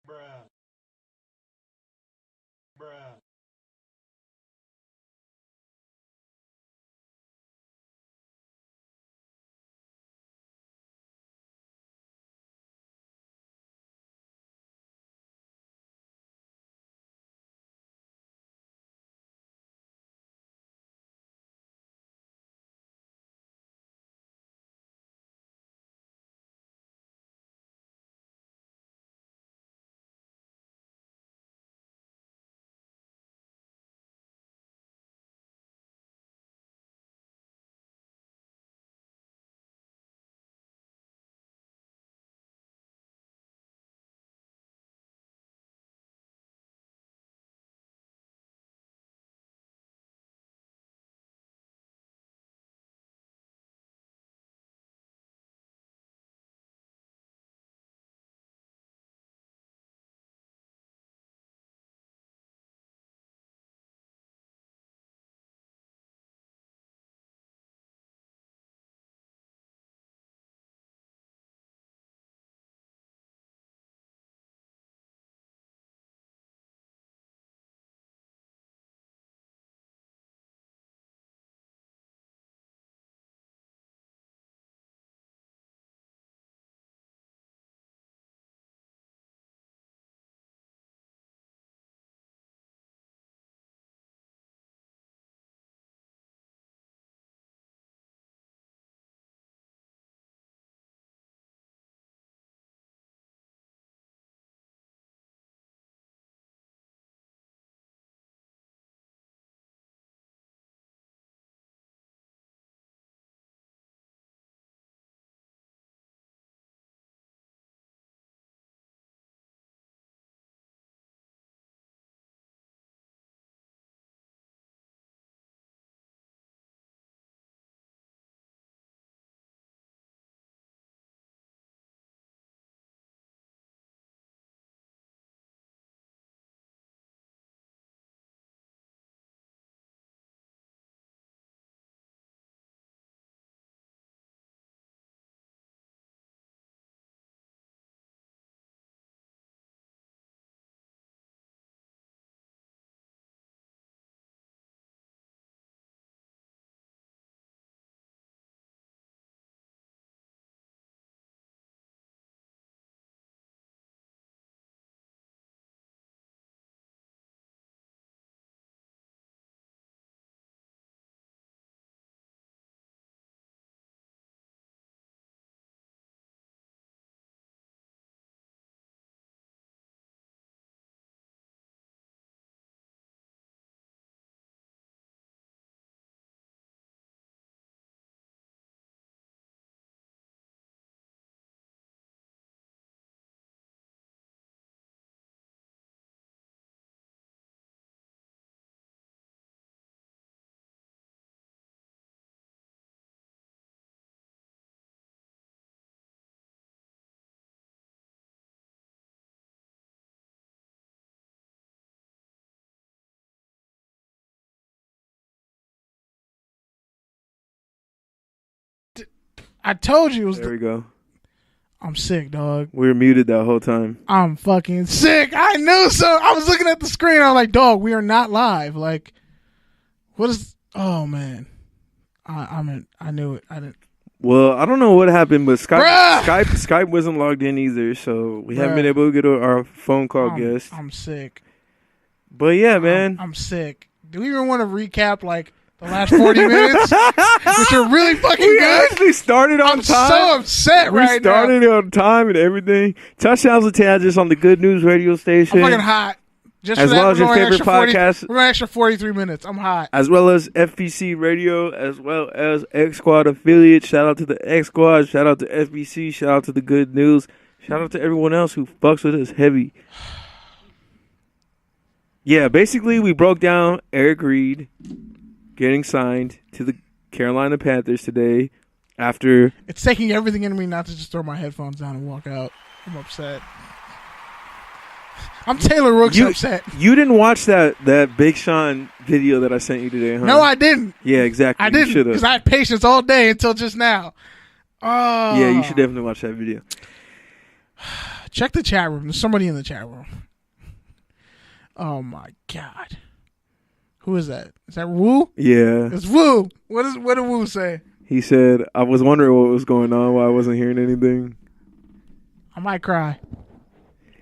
Bruh. Bruh. I told you it was. There we go. I'm sick, dog. We were muted that whole time. I'm fucking sick. I knew so. I was looking at the screen. I was like, dog, we are not live. Like, what is? Oh man, I knew it. I didn't. Well, I don't know what happened, but Bruh! Skype wasn't logged in either, so we haven't been able to get our phone call guest. I'm sick. But yeah, man, I'm sick. Do we even want to recap like the last 40 minutes, which are really fucking we good? actually started on I'm time. so upset We right now. started on time and everything. Touchdowns with Tangents on the Good News radio station. I'm fucking hot. Just As for that, well as your we're going favorite extra 40 podcast. We're going extra 43 minutes. I'm hot. As well as FBC Radio, as well as X Squad affiliate. Shout out to the X Squad. Shout out to FBC. Shout out to the Good News. Shout out to everyone else who fucks with us heavy. Yeah, basically we broke down Eric Reed getting signed to the Carolina Panthers today after... It's taking everything in me not to just throw my headphones down and walk out. I'm upset. I'm Taylor Rooks upset. You didn't watch that Big Sean video that I sent you today, huh? No, I didn't. Yeah, exactly. I didn't, because I had patience all day until just now. Oh, Yeah, you should definitely watch that video. check the chat room. There's somebody in the chat room. Oh my god, who is that? Is that Woo? Yeah, It's Woo. What did Woo say? he said, "I was wondering what was going on, why I wasn't hearing anything." I might cry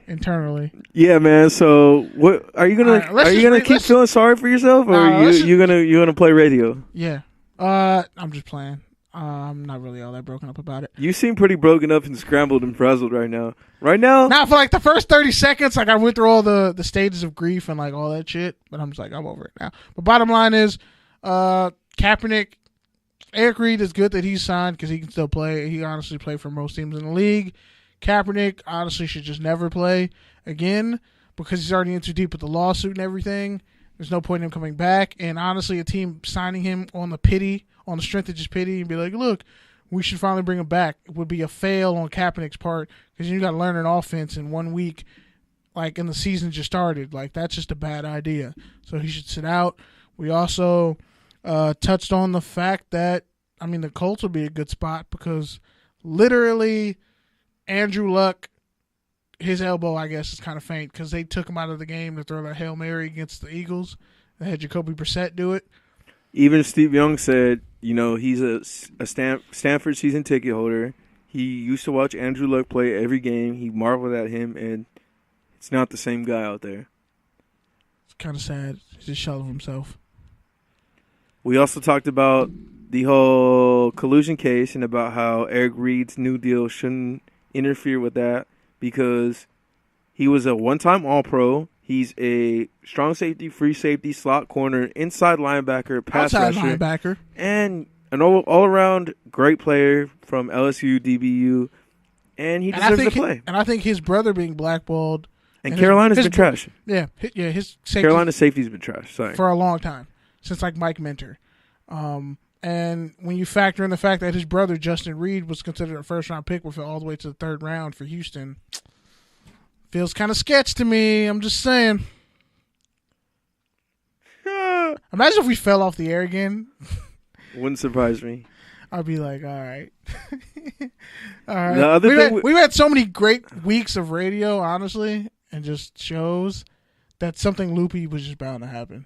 internally. Yeah, man. So, what are you gonna? All right, are you gonna keep feeling sorry for yourself, or you gonna play radio? Yeah. I'm just playing. I'm not really all that broken up about it. You seem pretty broken up and scrambled and frazzled right now. Right now? Now, for like the first 30 seconds, like I went through all the stages of grief and like all that shit, but I'm just like, I'm over it now. But bottom line is, Kaepernick, Eric Reed is good that he's signed because he can still play. He honestly played for most teams in the league. Kaepernick honestly should just never play again because he's already in too deep with the lawsuit and everything. There's no point in him coming back. And honestly, a team signing him on the strength of just pity and be like, look, we should finally bring him back, it would be a fail on Kaepernick's part because you got to learn an offense in 1 week, like, and the season just started. Like, that's just a bad idea. So he should sit out. We also touched on the fact that, I mean, the Colts would be a good spot because literally Andrew Luck, his elbow, I guess, is kind of faint because they took him out of the game to throw that Hail Mary against the Eagles. They had Jacoby Brissett do it. Even Steve Young said, he's a Stanford season ticket holder. He used to watch Andrew Luck play every game. He marveled at him, and it's not the same guy out there. It's kind of sad. He's a shell of himself. We also talked about the whole collusion case and about how Eric Reed's new deal shouldn't interfere with that because he was a one-time All-Pro. He's a strong safety, free safety, slot corner, inside linebacker, pass rusher, linebacker, and an all-around great player from LSU, DBU, and he deserves to play. And I think his brother being blackballed, and Carolina's been trash. Yeah, his safety, Carolina's safety's been trash. Sorry, for a long time since like Mike Minter. And when you factor in the fact that his brother Justin Reed was considered a first-round pick, with it all the way to the third round for Houston. Feels kind of sketch to me. I'm just saying. Imagine if we fell off the air again. Wouldn't surprise me. I'd be like, all right. All right. We've had so many great weeks of radio, honestly, and just shows that something loopy was just bound to happen.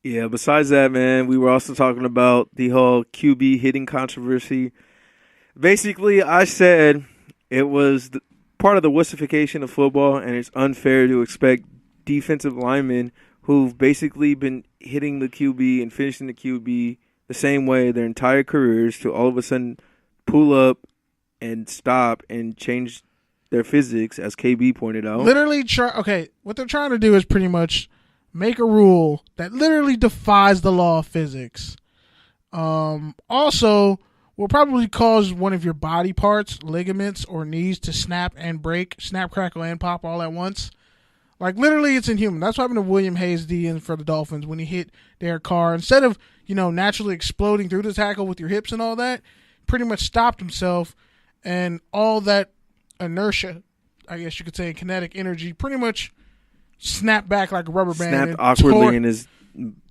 Yeah, besides that, man, we were also talking about the whole QB hitting controversy. Basically, I said it was part of the wussification of football, and it's unfair to expect defensive linemen who've basically been hitting the QB and finishing the QB the same way their entire careers to all of a sudden pull up and stop and change their physics, as KB pointed out. Literally, what they're trying to do is pretty much make a rule that literally defies the law of physics. Also, will probably cause one of your body parts, ligaments, or knees to snap and break, snap, crackle, and pop all at once. Like, literally, it's inhuman. That's what happened to William Hayes, DN for the Dolphins, when he hit Derek Carr. Instead of, naturally exploding through the tackle with your hips and all that, pretty much stopped himself, and all that inertia, I guess you could say, kinetic energy, pretty much snapped back like a rubber band. Snapped awkwardly in his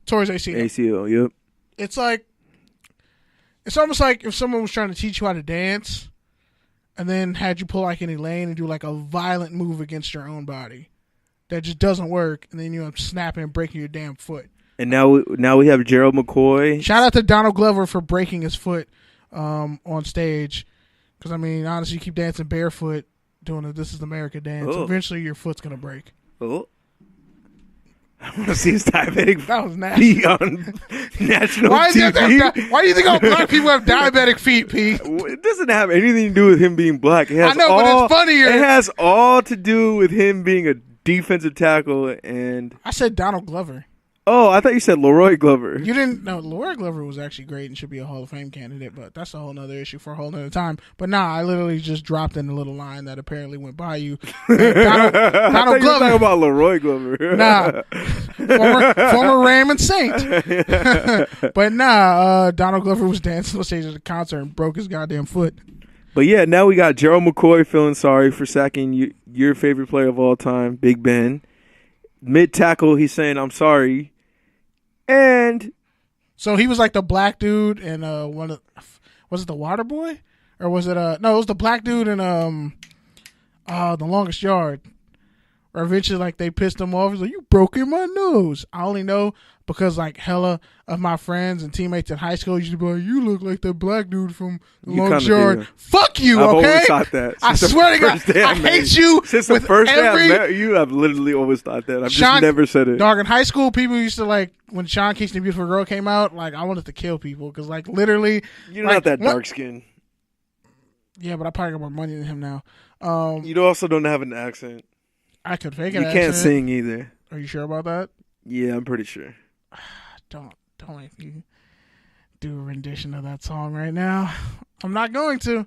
ACL. ACL, yep. It's almost like if someone was trying to teach you how to dance and then had you pull like any lane and do like a violent move against your own body that just doesn't work, and then you end up snapping and breaking your damn foot. And now we have Gerald McCoy. Shout out to Donald Glover for breaking his foot on stage. Because, I mean, honestly, you keep dancing barefoot doing the This Is America dance. Oh. Eventually your foot's going to break. Oh. I want to see his diabetic that was nasty. feet on national TV. Why do you think all black people have diabetic feet, Pete? It doesn't have anything to do with him being black. I know, but it's funnier. It has all to do with him being a defensive tackle. And I said Donald Glover. Oh, I thought you said Leroy Glover. You didn't? No, Leroy Glover was actually great and should be a Hall of Fame candidate, but that's a whole other issue for a whole other time. But nah, I literally just dropped in a little line that apparently went by you. Donald Glover. You were talking about Leroy Glover. Nah, former Ram and Saint. But nah, Donald Glover was dancing on stage at a concert and broke his goddamn foot. But yeah, now we got Gerald McCoy feeling sorry for sacking your favorite player of all time, Big Ben. Mid-tackle, he's saying, I'm sorry. And so he was like the black dude and was it the Water Boy? or was it no? It was the black dude in The Longest Yard. Or eventually, like, they pissed him off. He's like, "You broke in my nose." I only know because, like, hella of my friends and teammates in high school used to be like, "You look like that black dude from The Longest Yard." Fuck you, I've okay? always thought that. I swear to God, I hate you. Since the first day I met you, I've literally always thought that. I've just never said it. Dog, in high school, people used to, like, when Sean Keach and the Beautiful Girl came out, like, I wanted to kill people because, like, literally. You're not that dark skin. Yeah, but I probably got more money than him now. You also don't have an accent. I could fake it. You can't sing either. Are you sure about that? Yeah, I'm pretty sure. Don't make me do a rendition of that song right now. I'm not going to.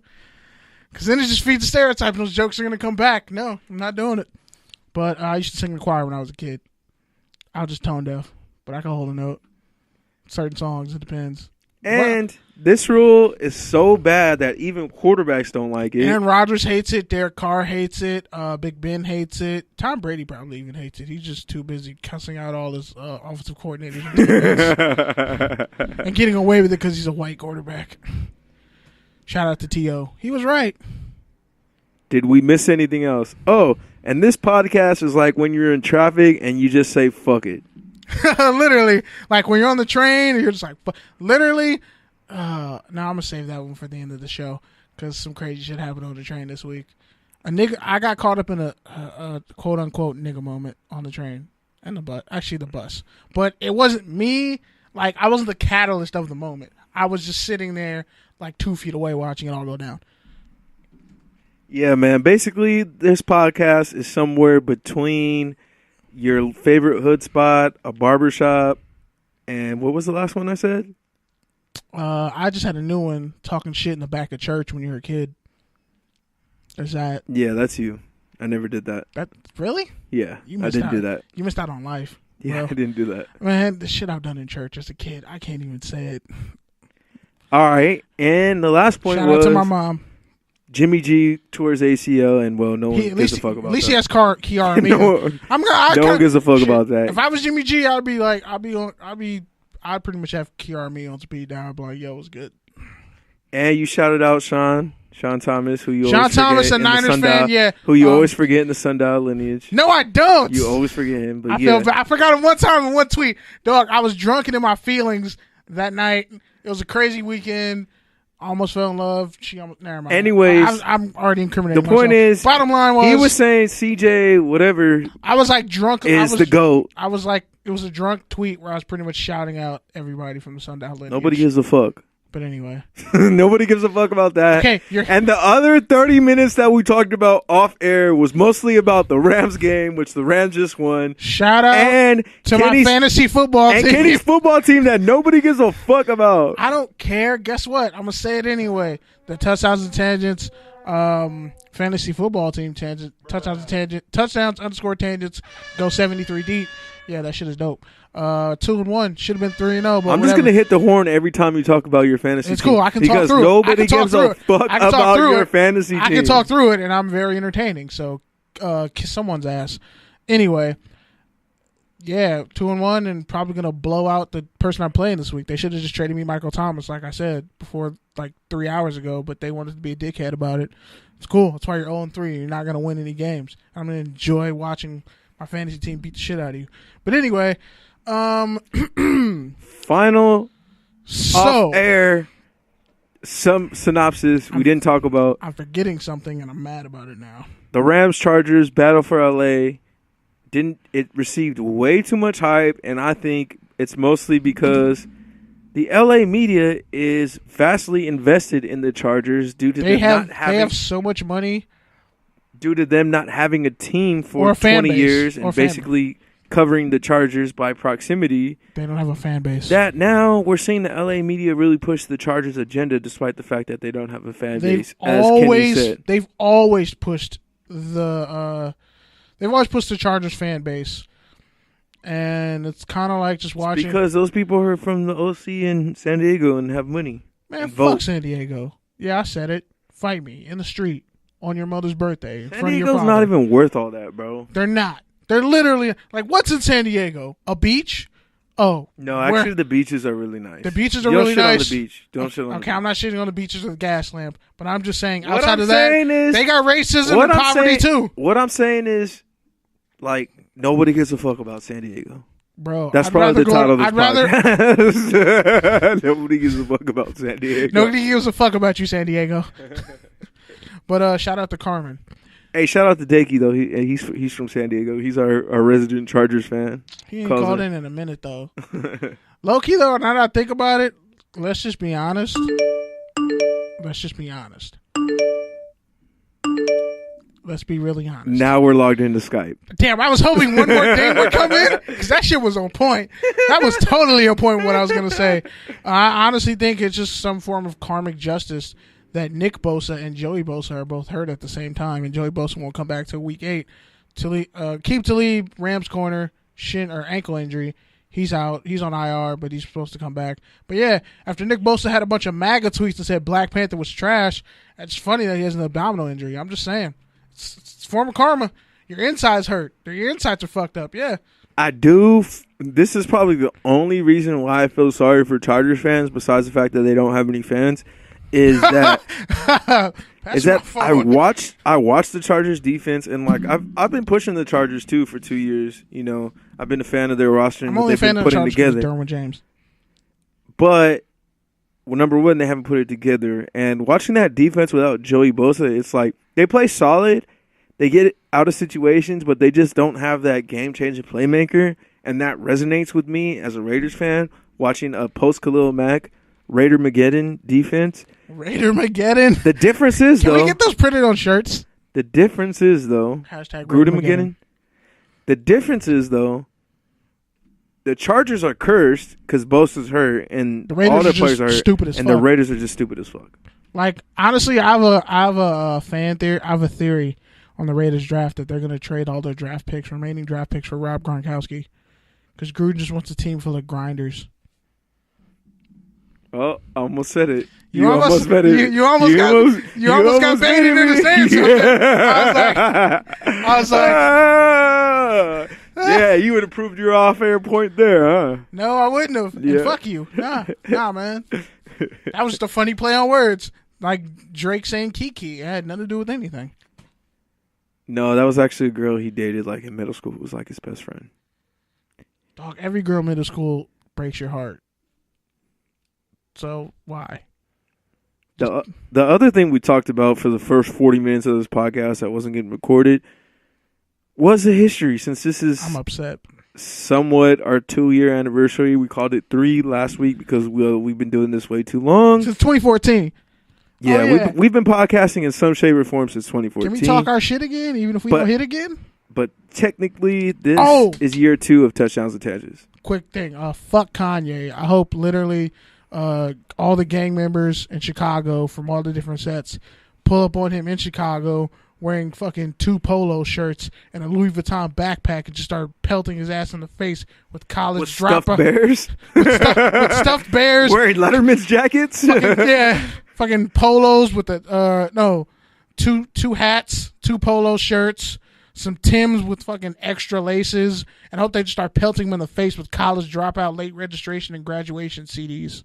Because then it just feeds the stereotype and those jokes are going to come back. No, I'm not doing it. But I used to sing in the choir when I was a kid. I was just tone deaf. But I can hold a note. Certain songs, it depends. And this rule is so bad that even quarterbacks don't like it. Aaron Rodgers hates it. Derek Carr hates it. Big Ben hates it. Tom Brady probably even hates it. He's just too busy cussing out all his offensive coordinators and getting away with it because he's a white quarterback. Shout out to T.O. He was right. Did we miss anything else? Oh, and this podcast is like when you're in traffic and you just say, fuck it. Literally, like when you're on the train, you're just like, literally. Now I'm gonna save that one for the end of the show because some crazy shit happened on the train this week. I got caught up in a quote unquote nigga moment on the train and the bus, but it wasn't me. Like I wasn't the catalyst of the moment. I was just sitting there like 2 feet away watching it all go down. Yeah, man. Basically, this podcast is somewhere between your favorite hood spot, a barbershop, and what was the last one I said? I just had a new one, talking shit in the back of church when you were a kid. There's that. Yeah, that's you. I never did that. Really? Yeah, I didn't do that. You missed out on life. Yeah, bro. I didn't do that. Man, the shit I've done in church as a kid, I can't even say it. All right, and the last point Shout out to my mom. Jimmy G towards ACL, and no one gives a fuck about that. At least he has Kiara. No one gives a fuck about that. If I was Jimmy G, I'd pretty much have Kiara on speed down. I'd be like, yo, it's good. And you shouted out Sean Thomas, who you always forget. Sean Thomas, a Niners fan, yeah. Who you always forget in the Sundial lineage. No, I don't. You always forget him. But I forgot him one time in one tweet. Dog, I was drunk and in my feelings that night. It was a crazy weekend. Almost fell in love. Never mind. Anyways, I'm already incriminating myself. The point is, bottom line was, he was saying CJ whatever. I was like drunk. Is the GOAT. I was like, it was a drunk tweet where I was pretty much shouting out everybody from the Sundial lineage. Nobody gives a fuck. But anyway. Nobody gives a fuck about that. Okay, and the other 30 minutes that we talked about off air was mostly about the Rams game, which the Rams just won. Shout out to my fantasy football team. And Kenny's football team that nobody gives a fuck about. I don't care. Guess what? I'm going to say it anyway. The touchdowns and tangents, fantasy football team tangent, touchdowns underscore tangents, go 73 deep. Yeah, that shit is dope. 2-1 should have been 3-0. But I'm just gonna hit the horn every time you talk about your fantasy. It's cool. I can talk because through nobody gives a fuck about your fantasy team. I can talk through it, and I'm very entertaining. So, kiss someone's ass. Anyway, yeah, 2-1, and probably gonna blow out the person I'm playing this week. They should have just traded me Michael Thomas, like I said before, like 3 hours ago. But they wanted to be a dickhead about it. It's cool. That's why you're 0-3. You're not gonna win any games. I'm gonna enjoy watching my fantasy team beat the shit out of you. But anyway, final off-air some synopsis we didn't talk about. I'm forgetting something and I'm mad about it now. The Rams-Chargers battle for LA it received way too much hype, and I think it's mostly because the LA media is vastly invested in the Chargers due to they have so much money. Due to them not having a team for 20 years and basically covering the Chargers by proximity. They don't have a fan base. That now we're seeing the LA media really push the Chargers agenda despite the fact that they don't have a fan base, as Kenny said. They've always pushed the Chargers fan base. And it's kind of like just watching. It's because those people are from the OC in San Diego and have money. Man, fuck San Diego. Yeah, I said it. Fight me in the street. On your mother's birthday. San Diego's not even worth all that, bro. They're not. They're literally like, what's in San Diego? A beach? Oh. No, actually, the beaches are really nice. The beaches are really nice. On the beach. Don't shit on the beach. Okay, I'm not shitting on the beaches with a gas lamp, but I'm just saying What outside I'm of that, saying is- they got racism and poverty too. What I'm saying is, like, nobody gives a fuck about San Diego. Bro, That's probably the title of this podcast. Nobody gives a fuck about San Diego. Nobody gives a fuck about you, San Diego. But shout out to Carmen. Hey, shout out to Dakey though. He's from San Diego. He's our resident Chargers fan. He ain't called in a minute though. Low key though, now that I think about it, let's just be honest. Let's be really honest. Now we're logged into Skype. Damn, I was hoping one more thing would come in because that shit was on point. That was totally on point. What I was gonna say. I honestly think it's just some form of karmic justice that Nick Bosa and Joey Bosa are both hurt at the same time, and Joey Bosa won't come back till week 8. Keep Talib, Rams corner, shin or ankle injury. He's out. He's on IR, but he's supposed to come back. But yeah, after Nick Bosa had a bunch of MAGA tweets that said Black Panther was trash, it's funny that he has an abdominal injury. I'm just saying. It's form of karma. Your insides hurt. Your insides are fucked up. Yeah. I do. This is probably the only reason why I feel sorry for Chargers fans, besides the fact that they don't have any fans, is that I watched the Chargers defense, and like I've been pushing the Chargers too for 2 years. You know, I've been a fan of their roster and what they've been putting together. Derwin James. But well, number one, they haven't put it together, and watching that defense without Joey Bosa, it's like they play solid. They get out of situations, but they just don't have that game-changing playmaker, and that resonates with me as a Raiders fan, watching a post-Khalil Mack, Raider-Mageddon defense. Raider-Mageddon? The difference is, Can we get those printed on shirts? The difference is, though, Hashtag Gruden-Mageddon. The difference is, though, the Chargers are cursed because Bosa's hurt, and all their players are stupid as fuck. And the Raiders are just stupid as fuck. Like, honestly, I have a fan theory. I have a theory on the Raiders draft that they're going to trade all their remaining draft picks for Rob Gronkowski, because Gruden just wants a team full of grinders. Oh, I almost said it. You almost got baited into saying something. I was like, yeah, you would have proved your off-air point there, huh? No, I wouldn't have. Yeah. And fuck you. Nah, man. That was just a funny play on words. Like Drake saying Kiki. It had nothing to do with anything. No, that was actually a girl he dated like in middle school who was like his best friend. Dog, every girl in middle school breaks your heart. So why? The other thing we talked about for the first 40 minutes of this podcast that wasn't getting recorded was the history. Since this is I'm upset. Somewhat our 2-year anniversary. We called it 3 last week because we've been doing this way too long. Since 2014. Yeah, we've been podcasting in some shape or form since 2014. Can we talk our shit again, even if we don't hit again? But technically, this is year 2 of touchdowns and catches. Quick thing. Fuck Kanye. I hope literally all the gang members in Chicago from all the different sets pull up on him in Chicago wearing fucking 2 polo shirts and a Louis Vuitton backpack and just start pelting his ass in the face with college with stuffed bears? with stuffed bears. Wearing Letterman's jackets? Fucking polos with the two hats, 2 polo shirts, some Timbs with fucking extra laces, and I hope they just start pelting him in the face with college dropout, late registration, and graduation CDs.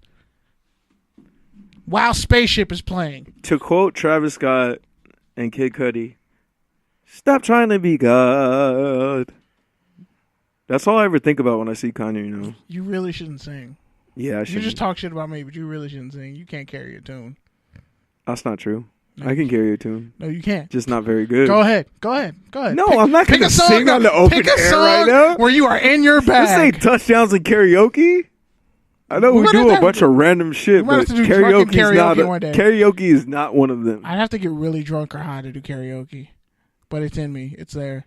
While Spaceship is playing. To quote Travis Scott and Kid Cudi, stop trying to be God. That's all I ever think about when I see Kanye, you know. You really shouldn't sing. Yeah, I should. You just talk shit about me, but you really shouldn't sing. You can't carry a tune. That's not true. No, I can carry a tune. No, you can't. Just not very good. Go ahead. No, I'm not going to sing on the open air right now. Where you are in your bag. This ain't touchdowns and karaoke. I know we do a bunch of random shit, but karaoke is not one of them. I'd have to get really drunk or high to do karaoke, but it's in me. It's there.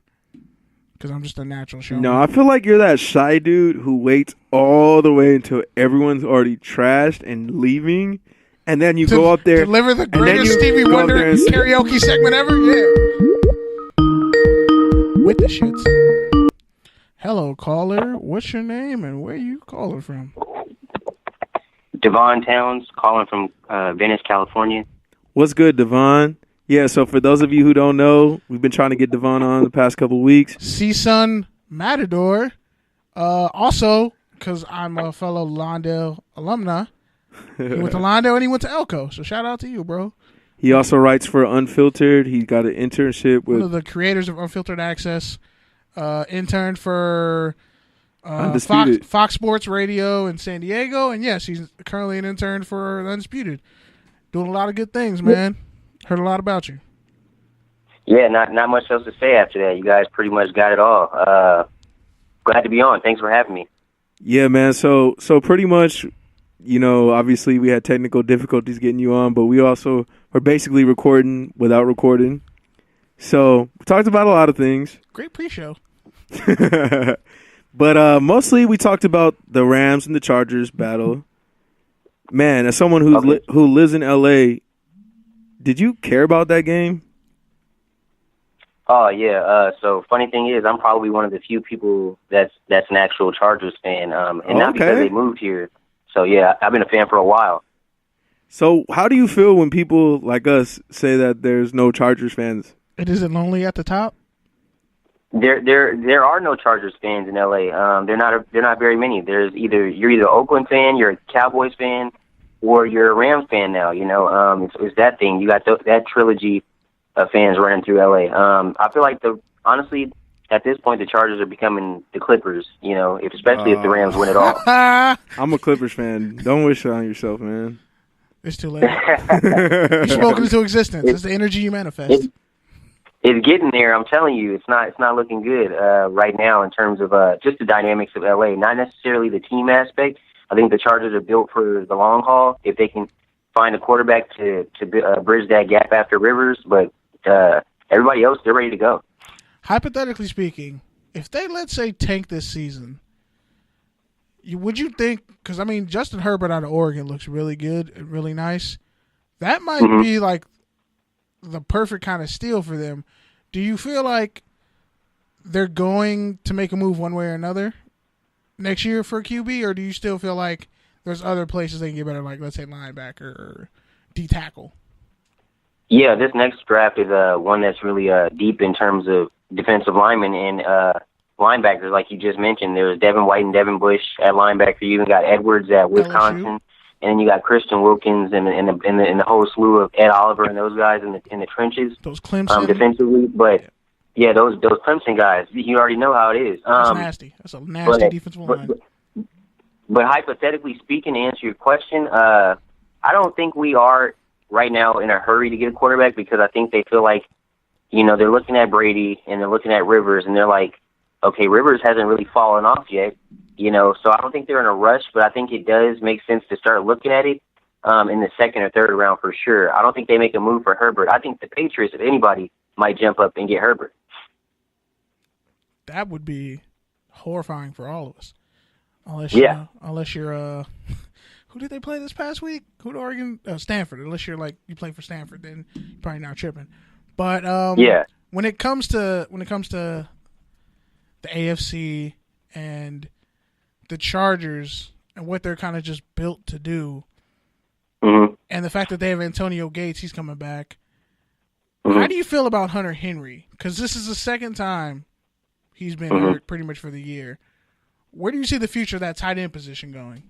Because I'm just a natural showman. No, I feel like you're that shy dude who waits all the way until everyone's already trashed and leaving, and then you go up there, deliver the greatest Stevie Wonder karaoke segment ever. Yeah, with the shits. Hello, caller. What's your name and where you calling from? Devon Towns, calling from Venice, California. What's good, Devon? Yeah, so for those of you who don't know, we've been trying to get Devon on the past couple of weeks. C-Sun Matador. Also, because I'm a fellow Lawndale alumni. He went to Lawndale and he went to Elko. So shout out to you, bro. He also writes for Unfiltered. He got an internship with one of the creators of Unfiltered Access. Interned for Fox Sports Radio in San Diego, and yes, he's currently an intern for Undisputed. Doing a lot of good things, man. Heard a lot about you. Yeah, not much else to say after that. You guys pretty much got it all. Glad to be on. Thanks for having me. Yeah, man. So pretty much, obviously we had technical difficulties getting you on, but we also were basically recording without recording. So we talked about a lot of things. Great pre-show. But mostly we talked about the Rams and the Chargers battle. Man, as someone who lives in LA, did you care about that game? Oh yeah. So funny thing is, I'm probably one of the few people that's an actual Chargers fan, and not because they moved here. So yeah, I've been a fan for a while. So how do you feel when people like us say that there's no Chargers fans? It isn't lonely at the top. There are no Chargers fans in LA. They're not very many. You're either an Oakland fan, you're a Cowboys fan, or you're a Rams fan now. It's that thing. You got that trilogy of fans running through LA. I feel like honestly at this point the Chargers are becoming the Clippers. Especially if the Rams win it all. I'm a Clippers fan. Don't wish it on yourself, man. It's too late. You spoke into existence. It's the energy you manifest. It's getting there. I'm telling you, it's not looking good right now in terms of just the dynamics of LA. Not necessarily the team aspect. I think the Chargers are built for the long haul if they can find a quarterback to bridge that gap after Rivers. But everybody else, they're ready to go. Hypothetically speaking, if they, let's say, tank this season, would you think? Because I mean, Justin Herbert out of Oregon looks really good and really nice. That might be like the perfect kind of steal for them. Do you feel like they're going to make a move one way or another next year for QB, or do you still feel like there's other places they can get better, like let's say linebacker or D-tackle? Yeah, this next draft is one that's really deep in terms of defensive linemen and linebackers, like you just mentioned. There's Devin White and Devin Bush at linebacker. You even got Edwards at Wisconsin. LSU. And then you got Christian Wilkins and the whole slew of Ed Oliver and those guys in the trenches. Those Clemson defensively, but yeah, those Clemson guys. You already know how it is. That's nasty. That's a nasty defensive line. But hypothetically speaking, to answer your question, I don't think we are right now in a hurry to get a quarterback because I think they feel like, they're looking at Brady and they're looking at Rivers and they're like, okay, Rivers hasn't really fallen off yet. So I don't think they're in a rush, but I think it does make sense to start looking at it in the second or third round for sure. I don't think they make a move for Herbert. I think the Patriots, if anybody, might jump up and get Herbert. That would be horrifying for all of us. Unless you're who did they play this past week? Who did Oregon? Stanford. Unless you're like you play for Stanford, then you're probably not tripping. But when it comes to the AFC and the Chargers and what they're kind of just built to do, and the fact that they have Antonio Gates, he's coming back. How do you feel about Hunter Henry? Because this is the second time he's been hurt pretty much for the year. Where do you see the future of that tight end position going?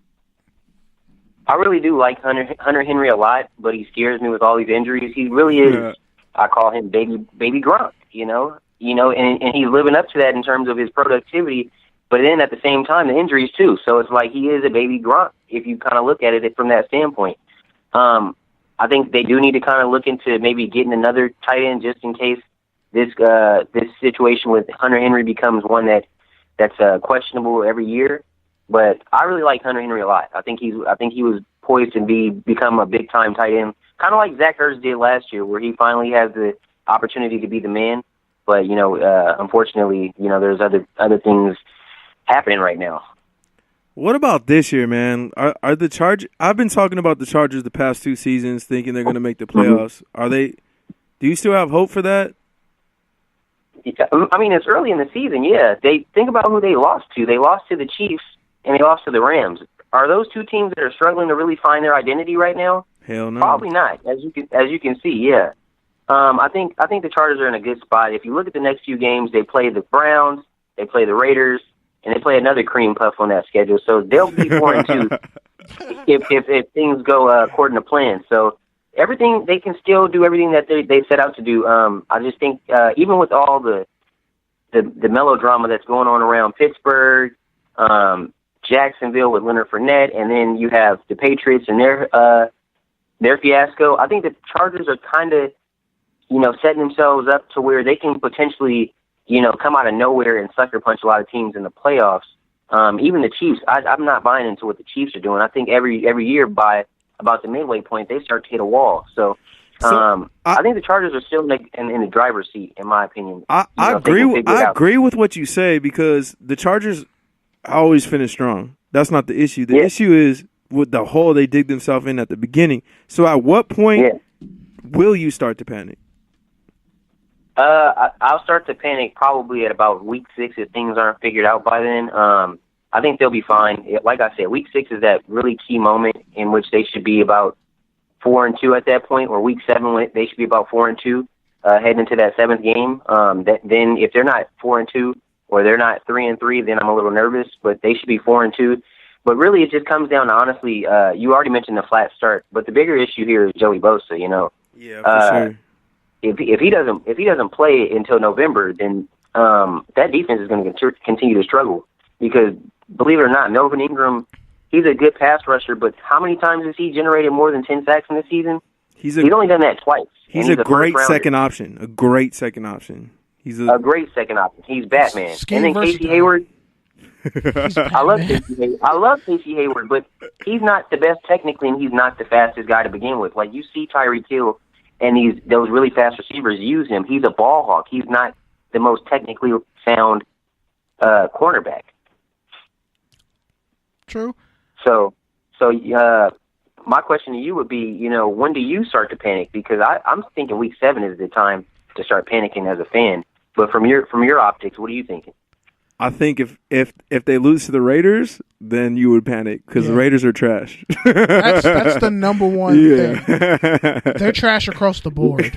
I really do like Hunter Henry a lot, but he scares me with all these injuries. He really is. Yeah. I call him baby Gronk. And he's living up to that in terms of his productivity. But then at the same time, the injuries too. So it's like he is a baby Gronk if you kind of look at it from that standpoint. I think they do need to kind of look into maybe getting another tight end just in case this situation with Hunter Henry becomes one that's questionable every year. But I really like Hunter Henry a lot. I think he was poised to become a big time tight end, kind of like Zach Ertz did last year, where he finally has the opportunity to be the man. But unfortunately, there's other things happening right now. What about this year, man? Are the Chargers? I've been talking about the Chargers the past 2 seasons, thinking they're going to make the playoffs. Are they? Do you still have hope for that? I mean, it's early in the season. Yeah, they think about who they lost to. They lost to the Chiefs and they lost to the Rams. Are those 2 teams that are struggling to really find their identity right now? Hell no. Probably not. As you can see, yeah. I think the Chargers are in a good spot. If you look at the next few games, they play the Browns, they play the Raiders, and they play another cream puff on that schedule. So they'll be 4-2 if things go according to plan. So everything, they can still do everything that they set out to do. I just think even with all the melodrama that's going on around Pittsburgh, Jacksonville with Leonard Fournette, and then you have the Patriots and their fiasco, I think the Chargers are kind of, setting themselves up to where they can potentially, come out of nowhere and sucker punch a lot of teams in the playoffs. Even the Chiefs, I'm not buying into what the Chiefs are doing. I think every year by about the midway point, they start to hit a wall. So I think the Chargers are still in the driver's seat, in my opinion. I agree with what you say, because the Chargers always finish strong. That's not the issue. The issue is with the hole they dig themselves in at the beginning. So at what point will you start to panic? I'll start to panic probably at about week 6 if things aren't figured out by then. I think they'll be fine. Like I said, week 6 is that really key moment in which they should be about 4-2 at that point, or week 7 they should be about 4-2 heading into that 7th game. Then if they're not 4-2 or they're not 3-3, then I'm a little nervous. But they should be 4-2. But really, it just comes down to, honestly, you already mentioned the flat start, but the bigger issue here is Joey Bosa. Yeah, for sure. If he doesn't play until November, then that defense is going to continue to struggle, because believe it or not, Melvin Ingram, he's a good pass rusher, but how many times has he generated more than 10 sacks in this season? He's only done that twice. He's a great second option. A great second option. He's a great second option. He's Batman. And then Casey Hayward. I love Casey Hayward, but he's not the best technically, and he's not the fastest guy to begin with. Like, you see Tyreek Hill and those really fast receivers use him. He's a ball hawk. He's not the most technically sound cornerback. True. So my question to you would be, when do you start to panic? Because I'm thinking week 7 is the time to start panicking as a fan. But from your optics, what are you thinking? I think if they lose to the Raiders, then you would panic, because the Raiders are trash. That's the number one thing. They're trash across the board.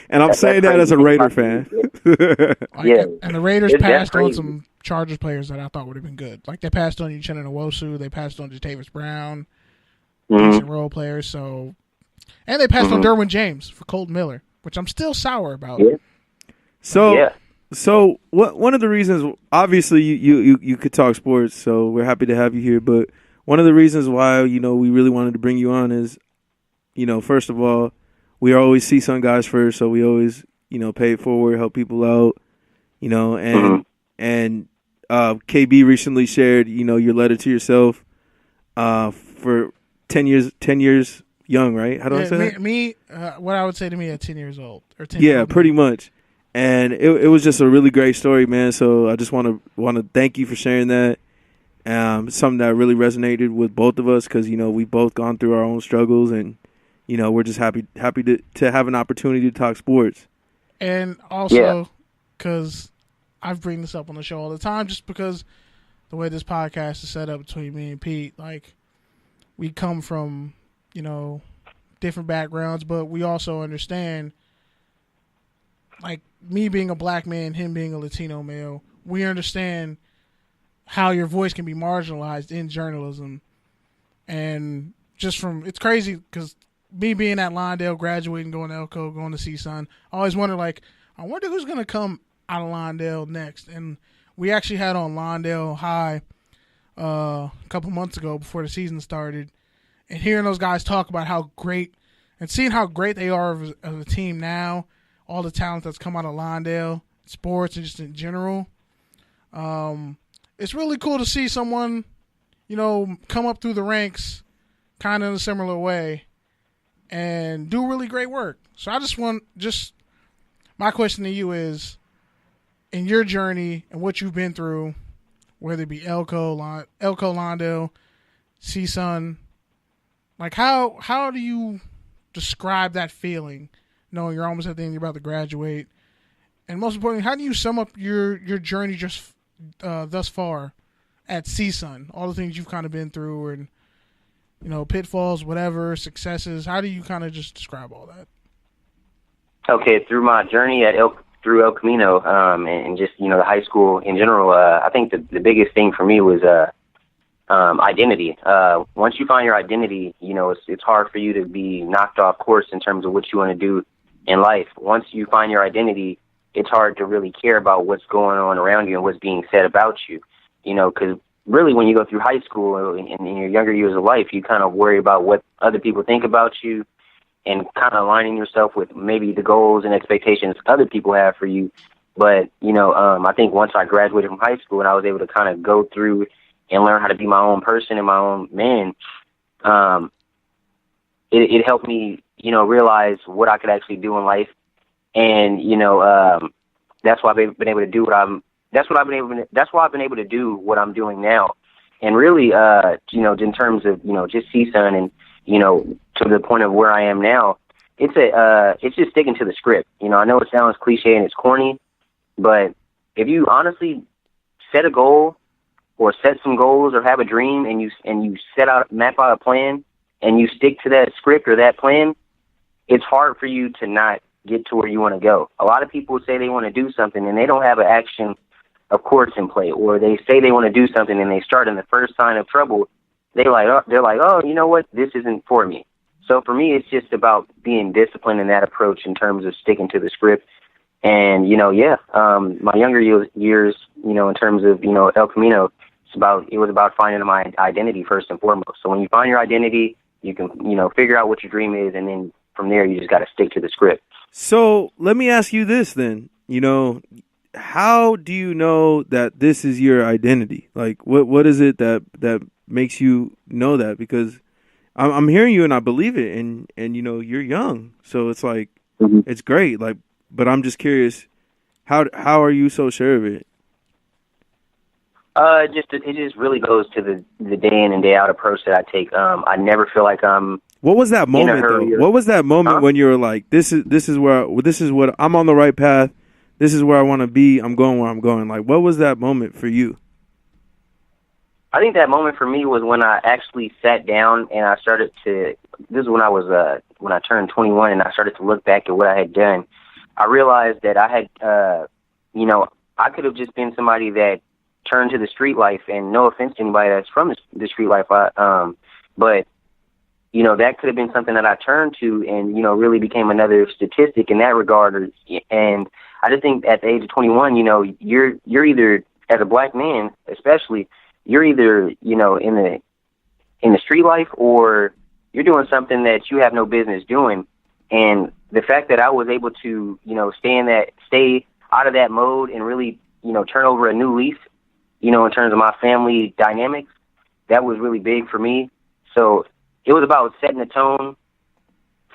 And I'm saying that as a Raider fan. And the Raiders passed on some Chargers players that I thought would have been good. Like, they passed on Uchenna Nwosu, they passed on Jatavis Brown, decent role players. So, and they passed on Derwin James for Colton Miller, which I'm still sour about. Yeah. So one of the reasons, obviously, you could talk sports, so we're happy to have you here. But one of the reasons why we really wanted to bring you on is, first of all, we always see some guys first, so we always pay it forward, help people out, and KB recently shared your letter to yourself for 10 years young, right? How do I say that? What I would say to me at 10 years old, or 10 years old. Pretty much. And it was just a really great story, man. So I just want to thank you for sharing that. Something that really resonated with both of us, because we've both gone through our own struggles, and we're just happy to have an opportunity to talk sports. And also, because I bring this up on the show all the time, just because the way this podcast is set up between me and Pete, like, we come from different backgrounds, but we also understand, like, me being a black man, him being a Latino male, we understand how your voice can be marginalized in journalism. And it's crazy, because me being at Lawndale, graduating, going to Elko, going to CSUN, I always wonder, like, I wonder who's going to come out of Lawndale next. And we actually had on Lawndale High a couple months ago before the season started, and hearing those guys talk about how great, and seeing how great they are as a team now, all the talent that's come out of Lawndale, sports, and just in general. It's really cool to see someone, come up through the ranks kind of in a similar way and do really great work. So I my question to you is, in your journey and what you've been through, whether it be Elko, Lawndale, CSUN, like, how do you describe that feeling, knowing you're almost at the end, you're about to graduate? And most importantly, how do you sum up your journey just thus far at CSUN? All the things you've kind of been through, and pitfalls, whatever, successes. How do you kind of just describe all that? Okay, through my journey at through El Camino, and just, you know, the high school in general, I think the biggest thing for me was identity. Once you find your identity, you know, it's hard for you to be knocked off course in terms of what you want to do in life. Once you find your identity, it's hard to really care about what's going on around you and what's being said about you, you know, because really when you go through high school and in your younger years of life, you kind of worry about what other people think about you and kind of aligning yourself with maybe the goals and expectations other people have for you. But, you know, I think once I graduated from high school and I was able to kind of go through and learn how to be my own person and my own man, it helped me, you know, realize what I could actually do in life. And, you know, that's why I've been able to do that's why I've been able to do what I'm doing now. And really, you know, in terms of, you know, just CSUN and, you know, to the point of where I am now, it's just sticking to the script. You know, I know it sounds cliche and it's corny, but if you honestly set a goal or set some goals or have a dream and you map out a plan and you stick to that script or that plan, it's hard for you to not get to where you want to go. A lot of people say they want to do something and they don't have an action of course in play, or they say they want to do something and they start in the first sign of trouble. They're like, oh, you know what? This isn't for me. So for me, it's just about being disciplined in that approach in terms of sticking to the script. And, you know, my younger years, you know, in terms of, you know, El Camino, it was about finding my identity first and foremost. So when you find your identity, you can, you know, figure out what your dream is. And then from there, you just got to stick to the script. So let me ask you this then, you know, how do you know that this is your identity? Like, what is it that makes you know that? Because I'm hearing you and I believe it, and you know, you're young, so it's like, it's great. Like, but I'm just curious, how are you so sure of it? It just really goes to the day in and day out approach that I take. I never feel like I'm. What was that moment though? What was that moment when you were like, this is what I'm on the right path. This is where I want to be. I'm going where I'm going. Like, what was that moment for you? I think that moment for me was when I actually sat down and I started to. This is when I turned 21 and I started to look back at what I had done. I realized that I had, you know, I could have just been somebody that turned to the street life, and no offense to anybody that's from the street life, but you know, that could have been something that I turned to and, you know, really became another statistic in that regard. And I just think at the age of 21, you know, you're either, as a black man especially, you're either, you know, in the street life or you're doing something that you have no business doing. And the fact that I was able to, you know, stay out of that mode and really, you know, turn over a new leaf, you know, in terms of my family dynamics, that was really big for me. So it was about setting the tone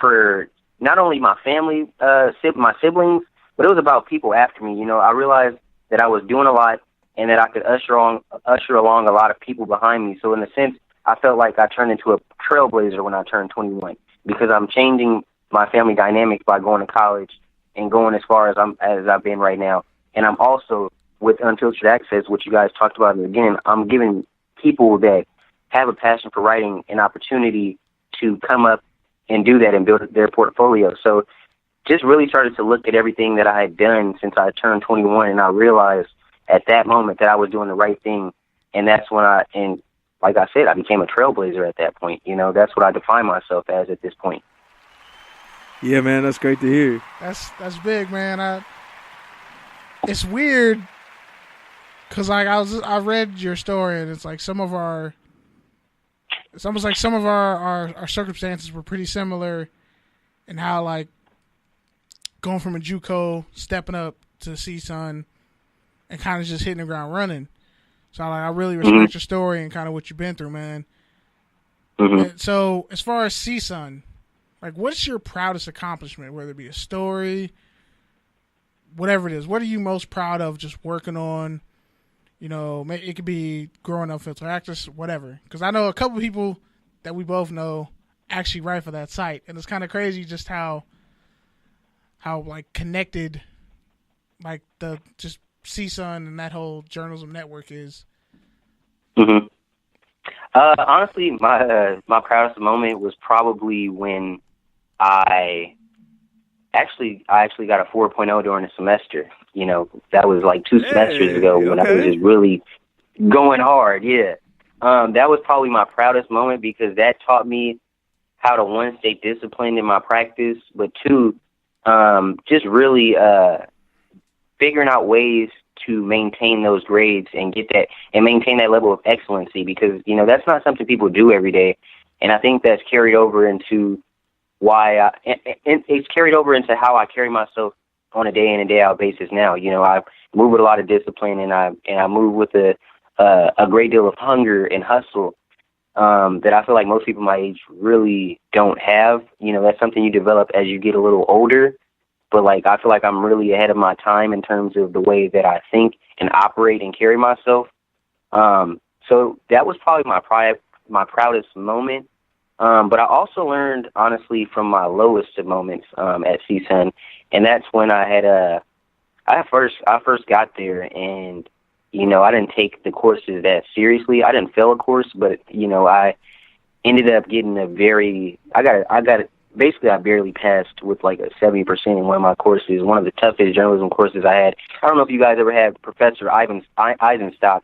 for not only my family, my siblings, but it was about people after me. You know, I realized that I was doing a lot and that I could usher along a lot of people behind me. So in a sense, I felt like I turned into a trailblazer when I turned 21 because I'm changing my family dynamics by going to college and going as far as I've been right now. And I'm also, with Unfiltered Access, which you guys talked about in the beginning, I'm giving people that have a passion for writing an opportunity to come up and do that and build their portfolio. So just really started to look at everything that I had done since I turned 21, and I realized at that moment that I was doing the right thing. And that's when and like I said, I became a trailblazer at that point. You know, that's what I define myself as at this point. Yeah, man, that's great to hear. That's big, man. It's weird because like I read your story and it's like it's almost like some of our circumstances were pretty similar in how like going from a JUCO, stepping up to CSUN, and kind of just hitting the ground running. So I really respect your story and kind of what you've been through, man. And so as far as CSUN, like what's your proudest accomplishment, whether it be a story, whatever it is? What are you most proud of just working on? You know, it could be growing up filter actors, whatever. Because I know a couple of people that we both know actually write for that site, and it's kind of crazy just how like connected, like the just CSUN and that whole journalism network is. Honestly, my proudest moment was probably when I I actually got a 4.0 during the semester. You know, that was like 2 semesters ago when I was just really going hard. Yeah. That was probably my proudest moment because that taught me how to, one, stay disciplined in my practice, but two, just really figuring out ways to maintain those grades and get that and maintain that level of excellency because, you know, that's not something people do every day. And I think that's carried over into it's carried over into how I carry myself on a day in and day out basis now. You know, I move with a lot of discipline and I move with a great deal of hunger and hustle that I feel like most people my age really don't have. You know, that's something you develop as you get a little older. But, like, I feel like I'm really ahead of my time in terms of the way that I think and operate and carry myself. So that was probably my proudest moment. But I also learned, honestly, from my lowest of moments at CSUN, and that's when I first got there, and, you know, I didn't take the courses that seriously. I didn't fail a course, but, you know, I ended up getting basically, I barely passed with like a 70% in one of my courses, one of the toughest journalism courses I had. I don't know if you guys ever had Professor Eisenstock.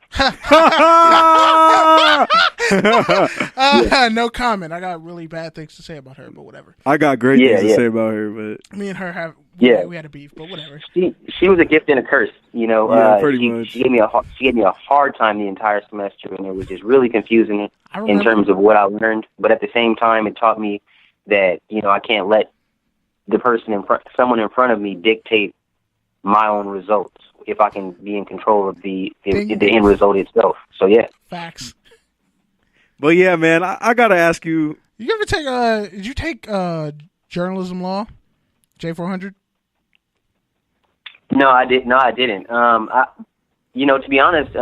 No comment. I got really bad things to say about her, but whatever. I got great things to say about her, but me and her we had a beef, but whatever. She was a gift and a curse, you know. Pretty much. She gave me a hard time the entire semester, and it was just really confusing in terms of what I learned. But at the same time, it taught me that, you know, I can't let someone in front of me dictate my own results if I can be in control of the end result itself. So, yeah. Facts. But, yeah, man, I got to ask you. You ever did you take journalism law, J400? No, I didn't. To be honest,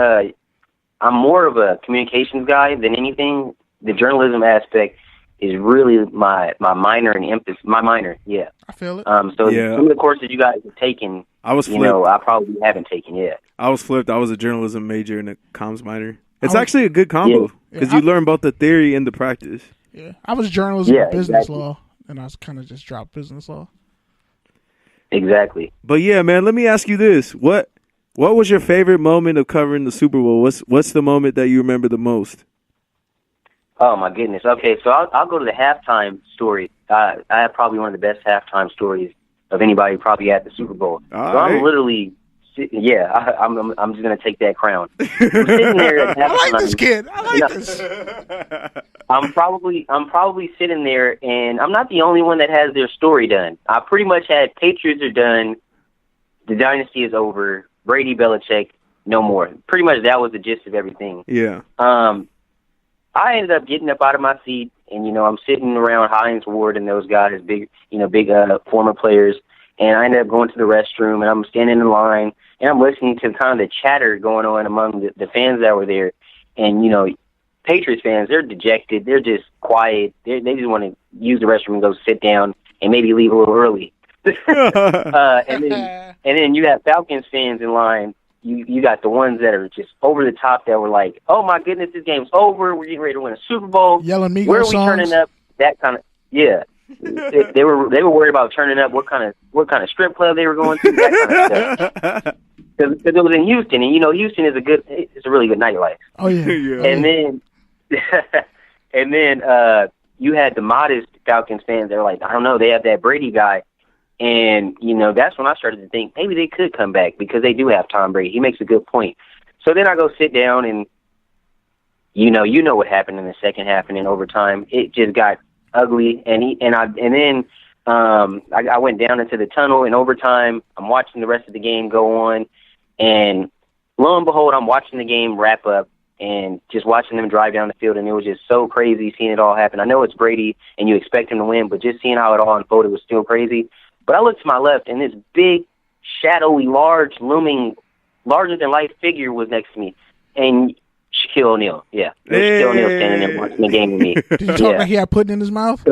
I'm more of a communications guy than anything. The journalism aspect is really my minor and emphasis. My minor, yeah. I feel it. Some of the courses you guys have taken, I probably haven't taken yet. I was flipped. I was a journalism major and a comms minor. It's actually a good combo because you learn both the theory and the practice. Yeah, I was journalism and business law, and I was kind of just dropped business law. Exactly. But yeah, man, let me ask you this: what was your favorite moment of covering the Super Bowl? What's the moment that you remember the most? Oh, my goodness. Okay, so I'll go to the halftime story. I have probably one of the best halftime stories of anybody probably at the Super Bowl. I'm literally, I'm just going to take that crown. I'm sitting there at halftime. I like this kid. I like this. I'm probably sitting there, and I'm not the only one that has their story done. I pretty much had Patriots are done, the dynasty is over, Brady, Belichick, no more. Pretty much that was the gist of everything. Yeah. I ended up getting up out of my seat, and, you know, I'm sitting around Hines Ward and those guys, big former players, and I ended up going to the restroom, and I'm standing in line, and I'm listening to kind of the chatter going on among the fans that were there. And, you know, Patriots fans, they're dejected. They're just quiet. They just want to use the restroom and go sit down and maybe leave a little early. And then you have Falcons fans in line. You got the ones that are just over the top that were like, "Oh my goodness, this game's over. We're getting ready to win a Super Bowl. Yelling Migos Where are we songs. turning up?" That kind of they were worried about turning up. What kind of strip club they were going to? That kind of stuff. Because it was in Houston, and, you know, Houston is a really good nightlife. Oh yeah. And then you had the modest Falcons fans. They're like, I don't know. They have that Brady guy. And, you know, that's when I started to think maybe they could come back because they do have Tom Brady. He makes a good point. So then I go sit down and, you know what happened in the second half and in overtime. It just got ugly. And then I went down into the tunnel in overtime. I'm watching the rest of the game go on. And lo and behold, I'm watching the game wrap up and just watching them drive down the field. And it was just so crazy seeing it all happen. I know it's Brady and you expect him to win, but just seeing how it all unfolded was still crazy. But I looked to my left, and this big, shadowy, large, looming, larger-than-life figure was next to me. And Shaquille O'Neal, yeah. Shaquille O'Neal standing there watching the game with me. Did he talk like he had pudding in his mouth?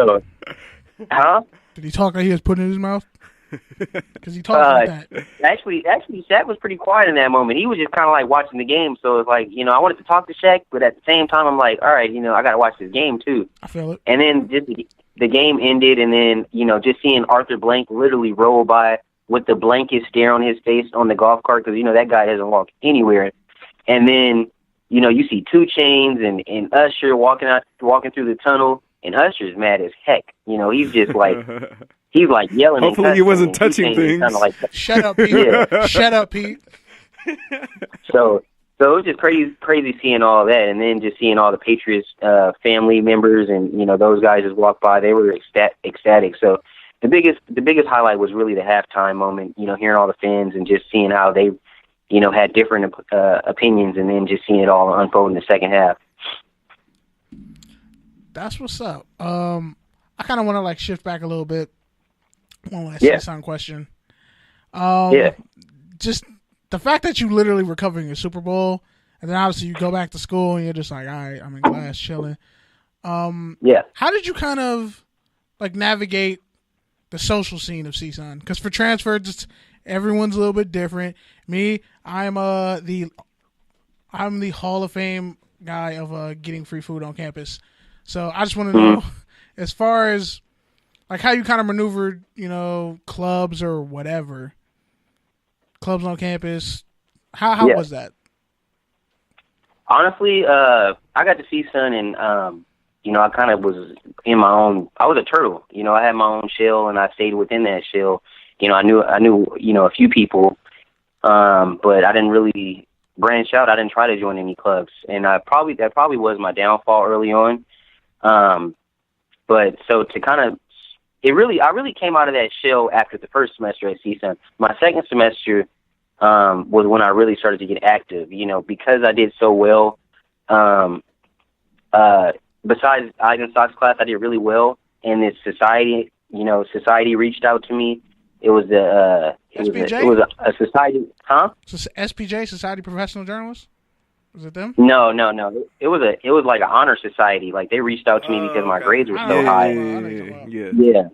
Huh? Did he talk like he was pudding in his mouth? Because he talks like that. Actually, Shaq was pretty quiet in that moment. He was just kind of like watching the game. So it's like, I wanted to talk to Shaq, but at the same time, I'm like, all right, I got to watch this game too. I feel it. And then just the game ended, and then just seeing Arthur Blank literally roll by with the blankest stare on his face on the golf cart, because that guy hasn't walked anywhere. And then you see 2 Chainz and Usher walking through the tunnel, and Usher's mad as heck. He's just like. He's like yelling. Hopefully he wasn't touching things. Like, shut up, Pete. Yeah. Shut up, Pete. So it was just crazy seeing all that, and then just seeing all the Patriots family members and those guys just walk by. They were ecstatic. So the biggest highlight was really the halftime moment. Hearing all the fans and just seeing how they had different opinions, and then just seeing it all unfold in the second half. That's what's up. I kind of want to shift back a little bit. One last CSUN question. Just the fact that you literally were covering a Super Bowl, and then obviously you go back to school and you're just like, all right, I'm in class chilling. How did you kind of navigate the social scene of CSUN? Because for transfers, everyone's a little bit different. Me, I'm the Hall of Fame guy of getting free food on campus. So I just want to know, as far as how you kind of maneuvered, clubs or whatever, clubs on campus. How was that? Honestly, I got to see Sun, and I kind of was in my own. I was a turtle. I had my own shell, and I stayed within that shell. I knew a few people, but I didn't really branch out. I didn't try to join any clubs, and that probably was my downfall early on. But so to kind of. I really came out of that shell after the first semester at CSUN. My second semester was when I really started to get active, because I did so well. Besides Eigen Stocks class, I did really well. And this society reached out to me. It was a society, huh? SPJ, Society of Professional Journalists? Was it them? No. It was like an honor society. They reached out to me because my grades were so high. Yeah.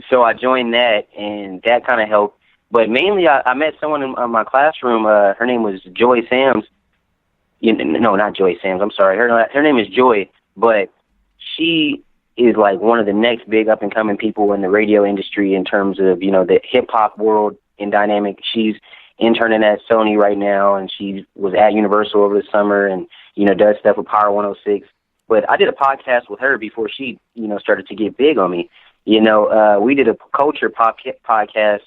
So I joined that, and that kind of helped. But mainly, I met someone in my classroom. Her name was Joy Sams. No, not Joy Sams. I'm sorry. Her name is Joy, but she is one of the next big up and coming people in the radio industry in terms of the hip hop world and dynamic. She's interning at Sony right now, and she was at Universal over the summer, and does stuff with Power 106. But I did a podcast with her before she started to get big on me. We did a culture podcast,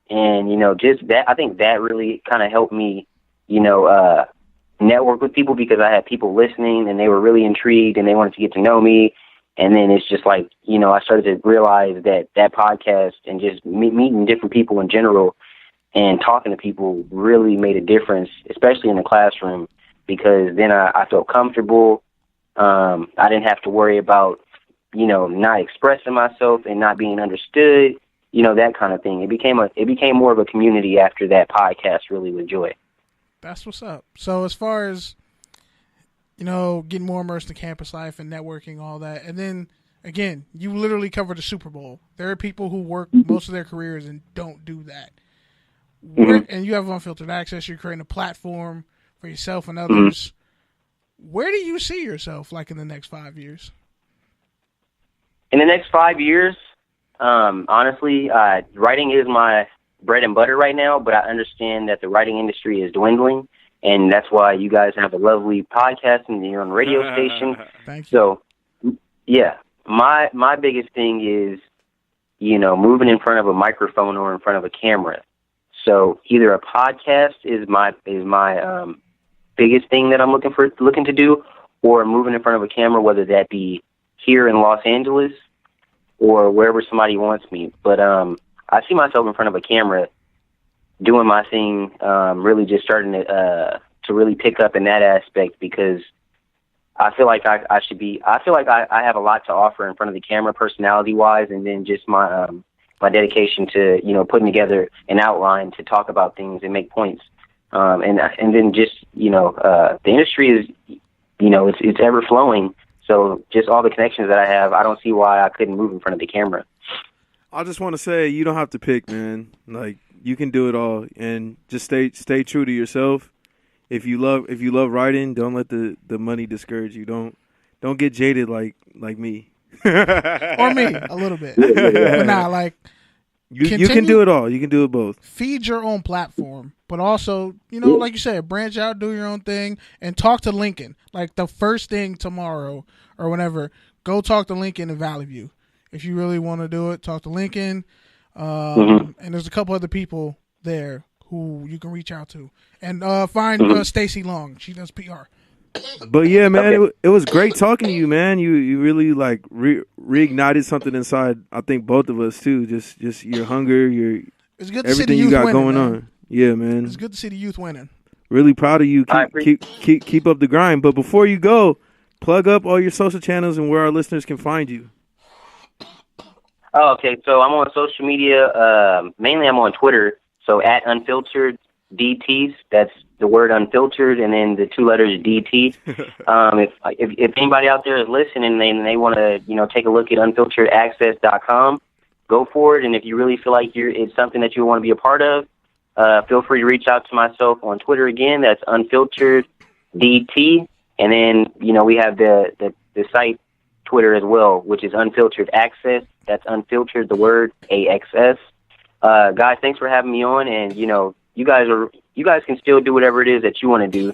and just that, I think that really kind of helped me network with people, because I had people listening and they were really intrigued and they wanted to get to know me. And then it's just I started to realize that podcast and just meeting different people in general and talking to people really made a difference, especially in the classroom, because then I felt comfortable. I didn't have to worry about, not expressing myself and not being understood, that kind of thing. It became more of a community after that podcast, really, with Joy. That's what's up. So as far as, getting more immersed in campus life and networking, all that, and then, again, you literally covered the Super Bowl. There are people who work most of their careers and don't do that. And you have unfiltered access. You're creating a platform for yourself and others. Where do you see yourself in the next 5 years? In the next 5 years, honestly, writing is my bread and butter right now, but I understand that the writing industry is dwindling, and that's why you guys have a lovely podcast and you're on a radio station. Thank you. So, yeah, my biggest thing is, moving in front of a microphone or in front of a camera. So either a podcast is my biggest thing that I'm looking to do, or moving in front of a camera, whether that be here in Los Angeles or wherever somebody wants me. But I see myself in front of a camera doing my thing, really just starting to really pick up in that aspect, because I feel like I have a lot to offer in front of the camera, personality wise, and then just my dedication to, putting together an outline to talk about things and make points. And then just, the industry is, it's ever flowing. So just all the connections that I have, I don't see why I couldn't move in front of the camera. I just want to say you don't have to pick, man. Like you can do it all, and just stay true to yourself. If you love writing, don't let the money discourage you. Don't get jaded like me. Or me a little bit. But nah, like you can do it all. You can do it both. Feed your own platform, but also, like you said, branch out, do your own thing, and talk to Lincoln. Like the first thing tomorrow or whenever, go talk to Lincoln in Valley View. If you really want to do it, talk to Lincoln. And there's a couple other people there who you can reach out to. And find Stacy Long. She does PR. But yeah, man, it was great talking to you, man. You really like reignited something inside. I think both of us too. Just your hunger, it's good to everything see the you youth got winning, going man. on. Yeah, man. It's good to see the youth winning. Really proud of you. Keep up the grind. But before you go, plug up all your social channels and where our listeners can find you. Oh, okay. So I'm on social media. Mainly I'm on Twitter. So at Unfiltered DTs. That's the word unfiltered and then the two letters DT. If anybody out there is listening and they want to, take a look at unfilteredaccess.com, go for it. And if you really feel like it's something that you want to be a part of, feel free to reach out to myself on Twitter again. That's Unfiltered DT. And then, we have the site Twitter as well, which is Unfiltered Access. That's unfiltered, the word AXS. Guys, thanks for having me on. And, you guys can still do whatever it is that you want to do.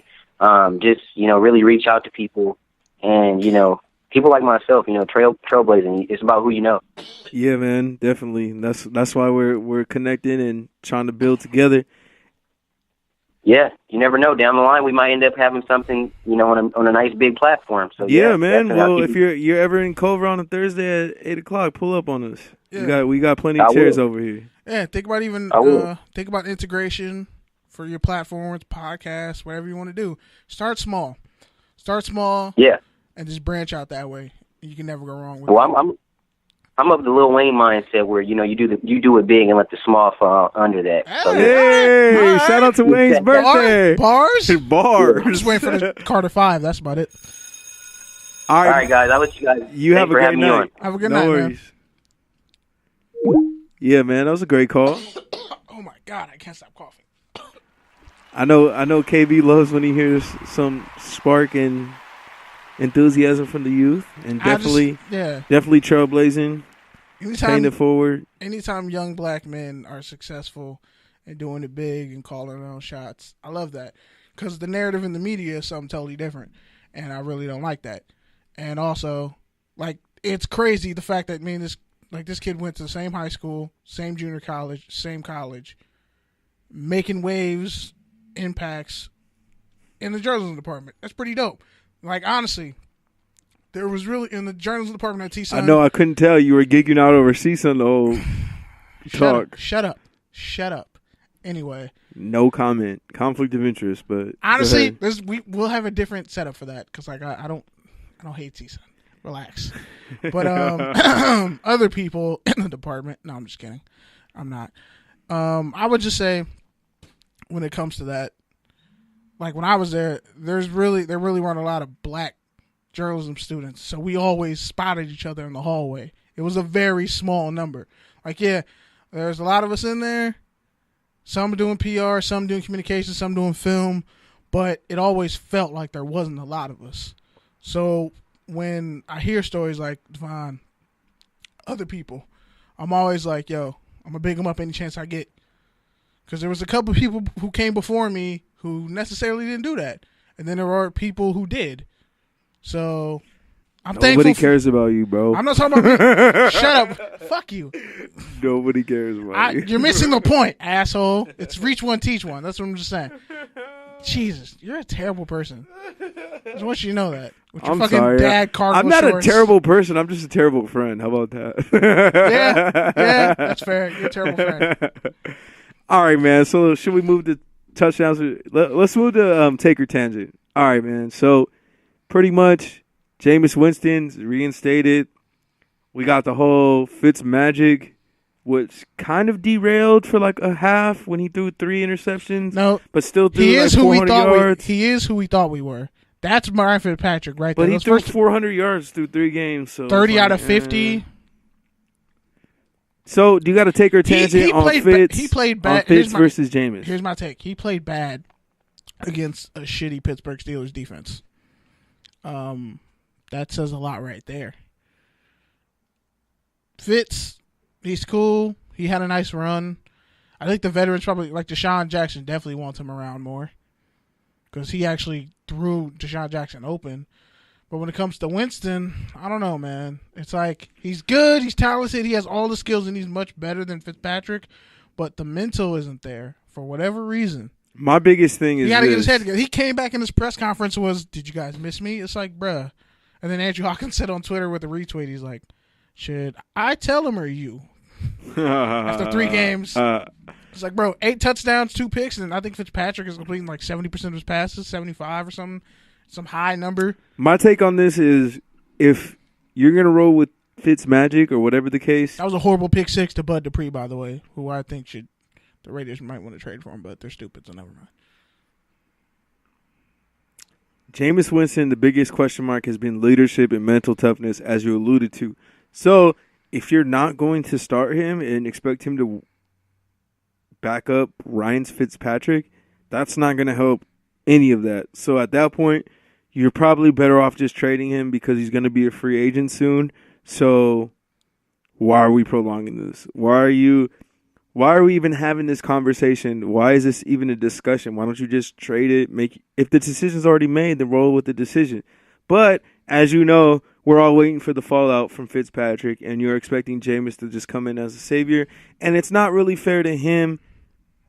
Just, really reach out to people and, people like myself, trailblazing. It's about who you know. Yeah, man, definitely. That's why we're connecting and trying to build together. Yeah, you never know. Down the line, we might end up having something, on a nice big platform. So yeah, man. Well, if you're ever in Culver on a Thursday at 8:00, pull up on us. Yeah. We got plenty of chairs over here. Yeah, think about think about integration for your platforms, podcasts, whatever you want to do. Start small. Yeah, and just branch out that way. You can never go wrong with it. I'm of the Lil Wayne mindset where you do it big and let the small fall under that. Hey, so, hey, shout out to Wayne's birthday. Bars. I'm just waiting for the Carter 5. That's about it. All right, guys. I'll let you guys. You have a great night. Have a good night, worries. Man. Yeah, man, that was a great call. Oh my God, I can't stop coughing. I know KB loves when he hears some spark and enthusiasm from the youth, and definitely trailblazing, paying it forward. Anytime young black men are successful and doing it big and calling their own shots, I love that, because the narrative in the media is something totally different, and I really don't like that. And also, like, it's crazy the fact that this kid went to the same high school, same junior college, same college, making waves, impacts in the journalism department. That's pretty dope. Like, honestly, there was really, in the journalism department at T-Sun. I know, I couldn't tell. You were gigging out over C-Sun the whole talk. Shut up. Anyway. No comment. Conflict of interest, but honestly, we'll have a different setup for that, because like I don't hate T-Sun. Relax. But other people in the department, no, I'm just kidding. I'm not. I would just say, when it comes to that, like when I was there, there really weren't a lot of black journalism students, so we always spotted each other in the hallway. It was a very small number. Like, yeah, there's a lot of us in there. Some doing PR, some doing communications, some doing film, but it always felt like there wasn't a lot of us. So when I hear stories like Devon, other people, I'm always like, yo, I'm gonna big them up any chance I get. Because there was a couple of people who came before me who necessarily didn't do that. And then there are people who did. So I'm thankful. Nobody cares about you, bro. I'm not talking about me. Shut up. Fuck you. Nobody cares about you. You're missing the point, asshole. It's reach one, teach one. That's what I'm just saying. Jesus, you're a terrible person. I just want you to know that. With your fucking sorry. dad cargo I'm not shorts. a terrible person. I'm just a terrible friend. How about that? Yeah, that's fair. You're a terrible friend. All right, man. So should we move to touchdowns? Let's move to take or tangent. All right, man. So pretty much Jameis Winston's reinstated. We got the whole Fitz magic, which kind of derailed for like a half when he threw 3 interceptions. No, but still threw like 400 yards. He is who we thought we were. That's Ryan Fitzpatrick right there. But he threw 400 yards through 3 games. So 30 out of 50. So, do you got to take her tangent on Fitz? He played bad. On Fitz versus Jameis. Here's my take. He played bad against a shitty Pittsburgh Steelers defense. That says a lot right there. Fitz, he's cool. He had a nice run. I think the veterans probably, like Deshaun Jackson, definitely wants him around more because he actually threw Deshaun Jackson open. But when it comes to Winston, I don't know, man. It's like he's good, he's talented, he has all the skills, and he's much better than Fitzpatrick, but the mental isn't there for whatever reason. My biggest thing is he got to get his head together. He came back in his press conference was, "Did you guys miss me?" It's like, bruh. And then Andrew Hawkins said on Twitter with a retweet, he's like, "Should I tell him or you?" After 3 games. It's like, bro, 8 touchdowns, 2 picks, and I think Fitzpatrick is completing like 70% of his passes, 75 or something, some high number. My take on this is if you're going to roll with Fitz magic or whatever the case. That was a horrible pick 6 to Bud Dupree, by the way, who I think the Raiders might want to trade for him, but they're stupid, so never mind. Jameis Winston, the biggest question mark has been leadership and mental toughness, as you alluded to. So if you're not going to start him and expect him to back up Ryan Fitzpatrick, that's not going to help any of that. So at that point, you're probably better off just trading him because he's going to be a free agent soon. So why are we prolonging this? Why are we even having this conversation? Why is this even a discussion? Why don't you just trade it? If the decision's already made, then roll with the decision. But as you know, we're all waiting for the fallout from Fitzpatrick, and you're expecting Jameis to just come in as a savior. And it's not really fair to him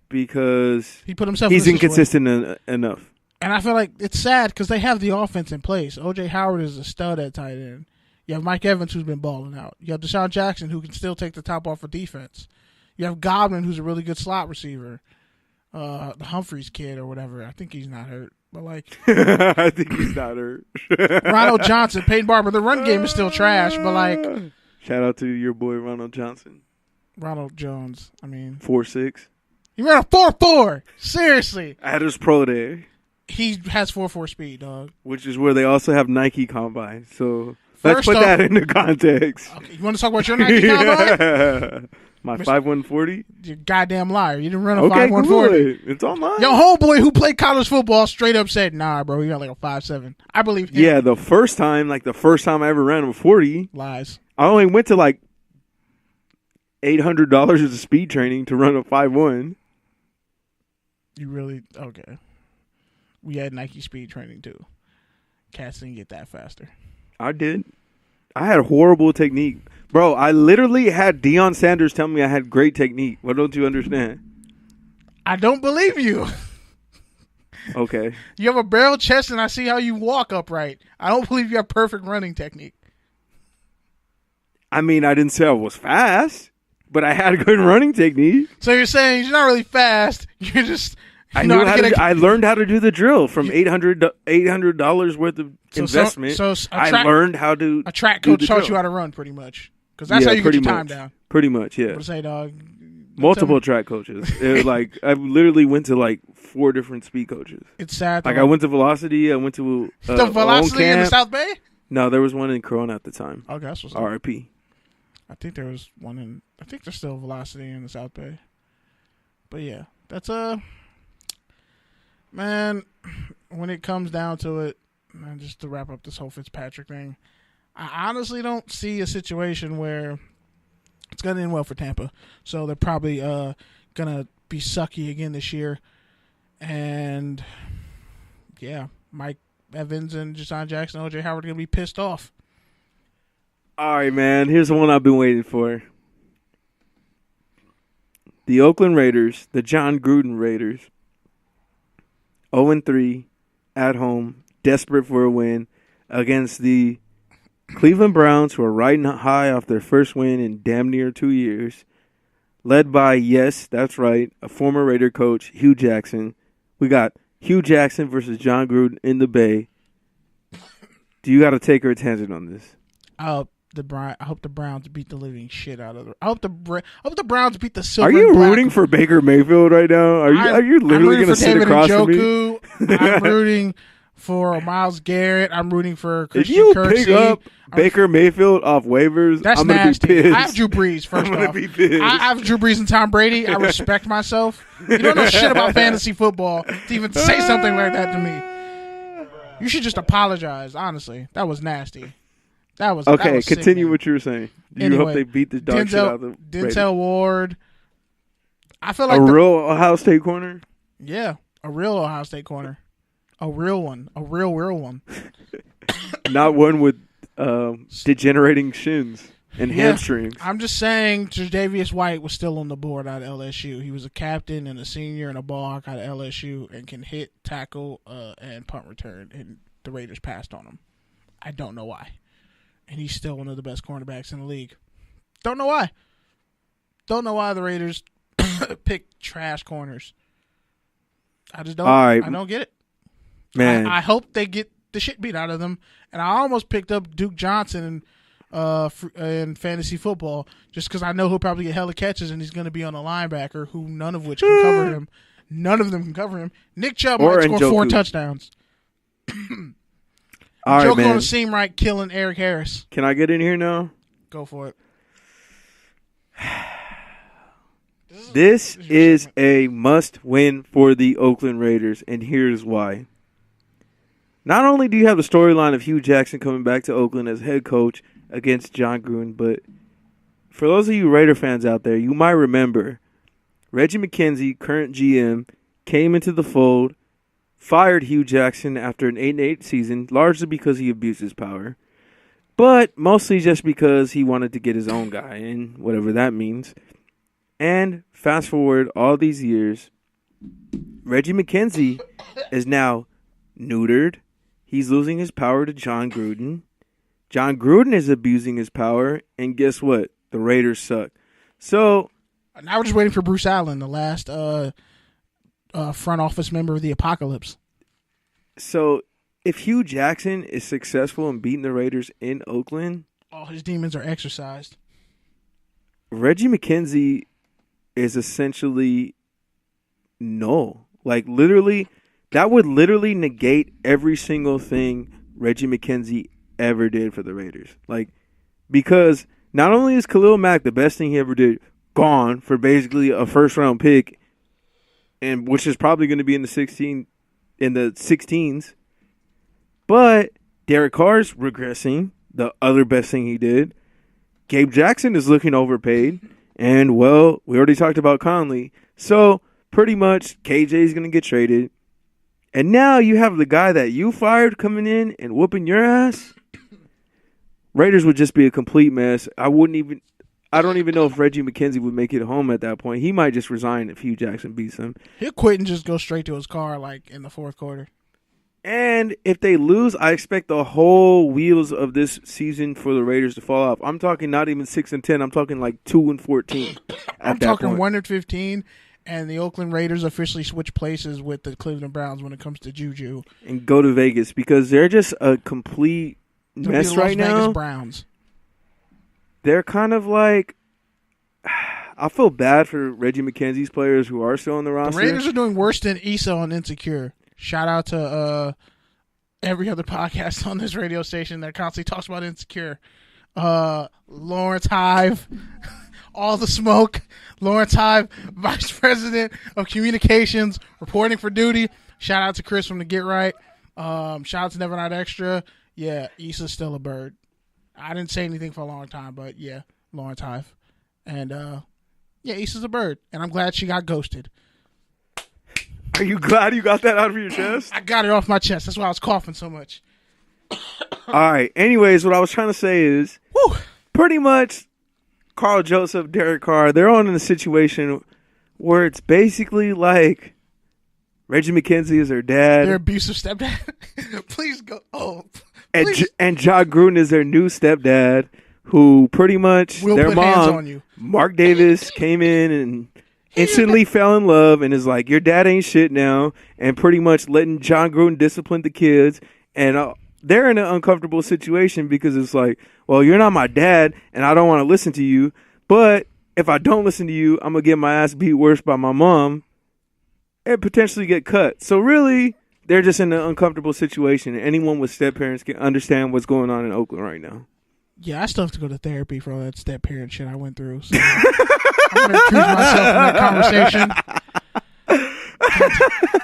because he put himself he's in inconsistent enough. And I feel like it's sad because they have the offense in place. O.J. Howard is a stud at tight end. You have Mike Evans, who's been balling out. You have Deshaun Jackson, who can still take the top off of defense. You have Godwin, who's a really good slot receiver. The Humphreys kid or whatever. I think he's not hurt. But like, I think he's not hurt. Ronald Johnson, Peyton Barber. The run game is still trash, but like, shout out to your boy Ronald Johnson. Ronald Jones. I mean, 4.6. He ran a 4.4. Seriously. At his pro day. He has 4.4 speed, dog. Which is where they also have Nike Combine. So let's put that into context. Okay, you want to talk about your Nike Combine? My 5.140? You're a goddamn liar. You didn't run a 5.140. Good. It's online. Your homeboy who played college football straight up said, "Nah, bro, you got like a 5.7." I believe him. Yeah, the first time I ever ran a 40. Lies. I only went to like $800 of speed training to run a 5.1. You really? Okay. We had Nike speed training too. Cats didn't get that faster. I did. I had horrible technique. Bro, I literally had Deion Sanders tell me I had great technique. What don't you understand? I don't believe you. Okay. You have a barrel chest and I see how you walk upright. I don't believe you have perfect running technique. I mean, I didn't say I was fast, but I had good running technique. So you're saying you're not really fast. You're just... I learned how to do the drill from $800 worth of investment. I learned how to. A track coach taught you how to run, pretty much, because that's how you get your time down. Pretty much, yeah. What to say, dog? Multiple track coaches. It was like I literally went to like 4 different speed coaches. It's sad. Like I went to Velocity. I went to the Velocity in the South Bay. No, there was one in Corona at the time. Okay, that's what's R.I.P. I think there was one in. I think there's still Velocity in the South Bay. But yeah, that's man, when it comes down to it, man, just to wrap up this whole Fitzpatrick thing, I honestly don't see a situation where it's going to end well for Tampa. So they're probably going to be sucky again this year. And, yeah, Mike Evans and Deshaun Jackson, O.J. Howard are going to be pissed off. All right, man. Here's the one I've been waiting for. The Oakland Raiders, the John Gruden Raiders, 0-3 at home, desperate for a win against the Cleveland Browns, who are riding high off their first win in damn near 2 years, led by, yes, that's right, a former Raider coach, Hugh Jackson. We got Hugh Jackson versus John Gruden in the Bay. Do you got to take her tangent on this? I hope the Browns beat the living shit out of them. I hope the Browns beat the silver. Are you rooting for Baker Mayfield right now? Are you literally going to sit across from me? I'm rooting for Myles Garrett. I'm rooting for If Christian you Kirksey. pick up Baker Mayfield off waivers, That's I'm going to nasty. be pissed. I have Drew Brees, first I'm going to off. be pissed. I have Drew Brees and Tom Brady. I respect myself. You don't know shit about fantasy football to even say something like that to me. You should just apologize, honestly. That was nasty. That was okay, that was continue sick, what you were saying. You Anyway, hope they beat the dog shit out of the Raiders. Denzel Ward. I feel like a real Ohio State corner? Yeah, a real Ohio State corner. A real one. A real one. Not one with degenerating shins and hamstrings. I'm just saying Tre'Davious White was still on the board out of LSU. He was a captain and a senior and a ball hawk out of LSU and can hit, tackle, and punt return. And the Raiders passed on him. I don't know why. And he's still one of the best cornerbacks in the league. Don't know why. Don't know why the Raiders pick trash corners. I just don't. Right. I don't get it. Man, I hope they get the shit beat out of them. And I almost picked up Duke Johnson in fantasy football just because I know he'll probably get hella catches and he's going to be on a linebacker who none of which can cover him. None of them can cover him. Nick Chubb might score 4 touchdowns. all Joe right, man. going to seem right killing Eric Harris. Can I get in here now? Go for it. This is a must-win for the Oakland Raiders, and here's why. Not only do you have the storyline of Hugh Jackson coming back to Oakland as head coach against John Gruden, but for those of you Raider fans out there, you might remember Reggie McKenzie, current GM, came into the fold, fired Hugh Jackson after an 8-8 season, largely because he abused his power, but mostly just because he wanted to get his own guy in, whatever that means. And fast forward all these years, Reggie McKenzie is now neutered. He's losing his power to John Gruden. John Gruden is abusing his power. And guess what? The Raiders suck. So now we're just waiting for Bruce Allen, the last front office member of the apocalypse. So if Hugh Jackson is successful in beating the Raiders in Oakland, all his demons are exorcised. Reggie McKenzie is essentially null. Like, literally, that would literally negate every single thing Reggie McKenzie ever did for the Raiders. Like, because not only is Khalil Mack the best thing he ever did gone for basically a first-round pick, and which is probably going to be in the 16s, but Derek Carr's regressing, the other best thing he did. Gabe Jackson is looking overpaid. And, well, we already talked about Conley. So, pretty much, KJ is going to get traded. And now you have the guy that you fired coming in and whooping your ass. Raiders would just be a complete mess. I don't even know if Reggie McKenzie would make it home at that point. He might just resign if Hugh Jackson beats him. He'll quit and just go straight to his car, like, in the fourth quarter. And if they lose, I expect the whole wheels of this season for the Raiders to fall off. I'm talking not even 6-10. I'm talking like 2-14. I'm talking 1-15, and the Oakland Raiders officially switch places with the Cleveland Browns when it comes to Juju. And go to Vegas because they're just a complete mess right now. Vegas Browns. They're kind of like, I feel bad for Reggie McKenzie's players who are still on the roster. The Raiders are doing worse than Issa on Insecure. Shout out to every other podcast on this radio station that constantly talks about Insecure. Lawrence Hive, All the Smoke. Lawrence Hive, Vice President of Communications, reporting for duty. Shout out to Chris from the Get Right. Shout out to Never Not Extra. Yeah, Issa's still a bird. I didn't say anything for a long time, but yeah, Lawrence Hive. And yeah, Issa's a bird. And I'm glad she got ghosted. Are you glad you got that out of your chest? I got it off my chest. That's why I was coughing so much. All right. Anyways, what I was trying to say is pretty much Carl Joseph, Derek Carr, they're on in a situation where it's basically like Reggie McKenzie is their dad. Their abusive stepdad. Please go. Oh, please. And John Gruden is their new stepdad who pretty much will their put mom, hands on you. Mark Davis, came in and instantly fell in love and is like, your dad ain't shit now, and pretty much letting John Gruden discipline the kids. And they're in an uncomfortable situation because it's like, well, you're not my dad, and I don't want to listen to you. But if I don't listen to you, I'm going to get my ass beat worse by my mom and potentially get cut. So really, they're just in an uncomfortable situation. Anyone with step parents can understand what's going on in Oakland right now. Yeah, I still have to go to therapy for all that step parent shit I went through. So I'm gonna accuse myself from that conversation.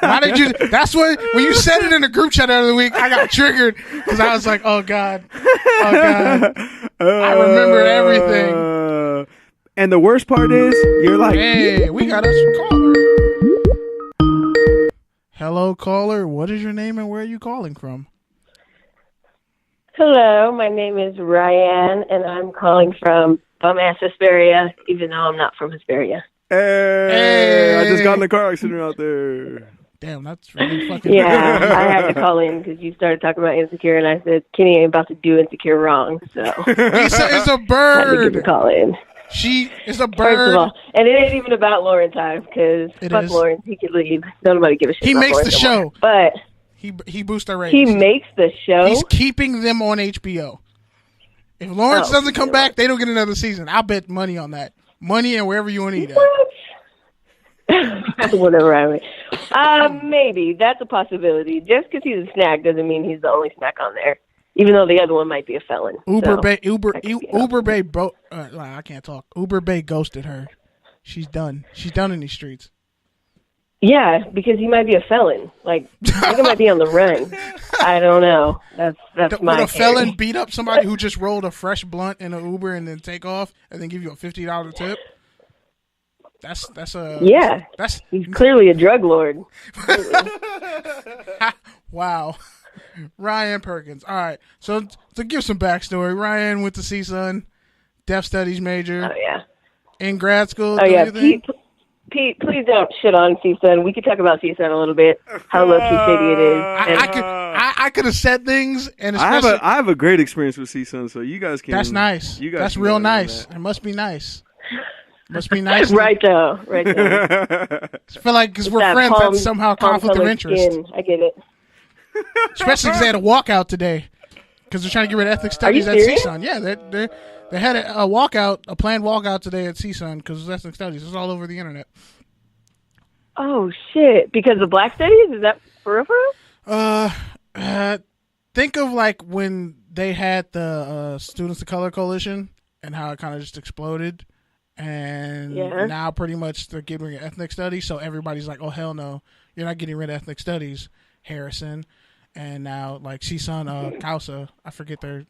Why did you? That's what when you said it in the group chat the other week, I got triggered because I was like, "Oh God, I remember everything." And the worst part is, you're like, "Hey, we got us a caller." Hello, caller. What is your name and where are you calling from? Hello, my name is Ryan, and I'm calling from bum-ass Hesperia, even though I'm not from Hesperia. Hey, I just got in a car accident out there. Damn, that's really fucking... Yeah, I had to call in because you started talking about Insecure, and I said, Kenny ain't about to do Insecure wrong, so... Lisa is a bird! I had to give a call in. She is a bird. First of all, and it ain't even about Lauren time, because fuck Lauren, he could leave. Nobody give a shit He about makes Lauren the no show. more. But... He boosts our ratings. He makes the show? He's keeping them on HBO. If Lawrence doesn't come back, they don't get another season. I'll bet money on that. Money and wherever you want to eat at. Whatever I mean. Maybe. That's a possibility. Just because he's a snack doesn't mean he's the only snack on there. Even though the other one might be a felon. Uber Bay I can't talk. Uber Bay ghosted her. She's done. She's done in these streets. Yeah, because he might be a felon. Like, he might be on the run. I don't know. That's my Would a felon beat up somebody who just rolled a fresh blunt in an Uber and then take off and then give you a $50 tip? That's he's clearly a drug lord. Wow. Ryan Perkins. All right. So to give some backstory, Ryan went to CSUN, Deaf Studies major. Oh yeah. In grad school. Oh yeah. Pete, please don't shit on CSUN. We could talk about CSUN a little bit. How low key shady it is. I could have said things, and I have a great experience with CSUN, so you guys can. That's nice. That's real nice. It must be nice. Must be nice. Right though. I feel like because we're friends, that's somehow conflict of interest. Skin. I get it. Especially because they had a walkout today because they're trying to get rid of ethnic studies at CSUN. Yeah, they had a walkout, a planned walkout today at CSUN because of ethnic studies. It's all over the internet. Oh shit! Because of black studies? Is that for real? Think of like when they had the Students of Color Coalition and how it kind of just exploded. And now pretty much they're getting rid of ethnic studies. So everybody's like, oh, hell no. You're not getting rid of ethnic studies, Harrison. And now like CSUN, Kausa, I forget their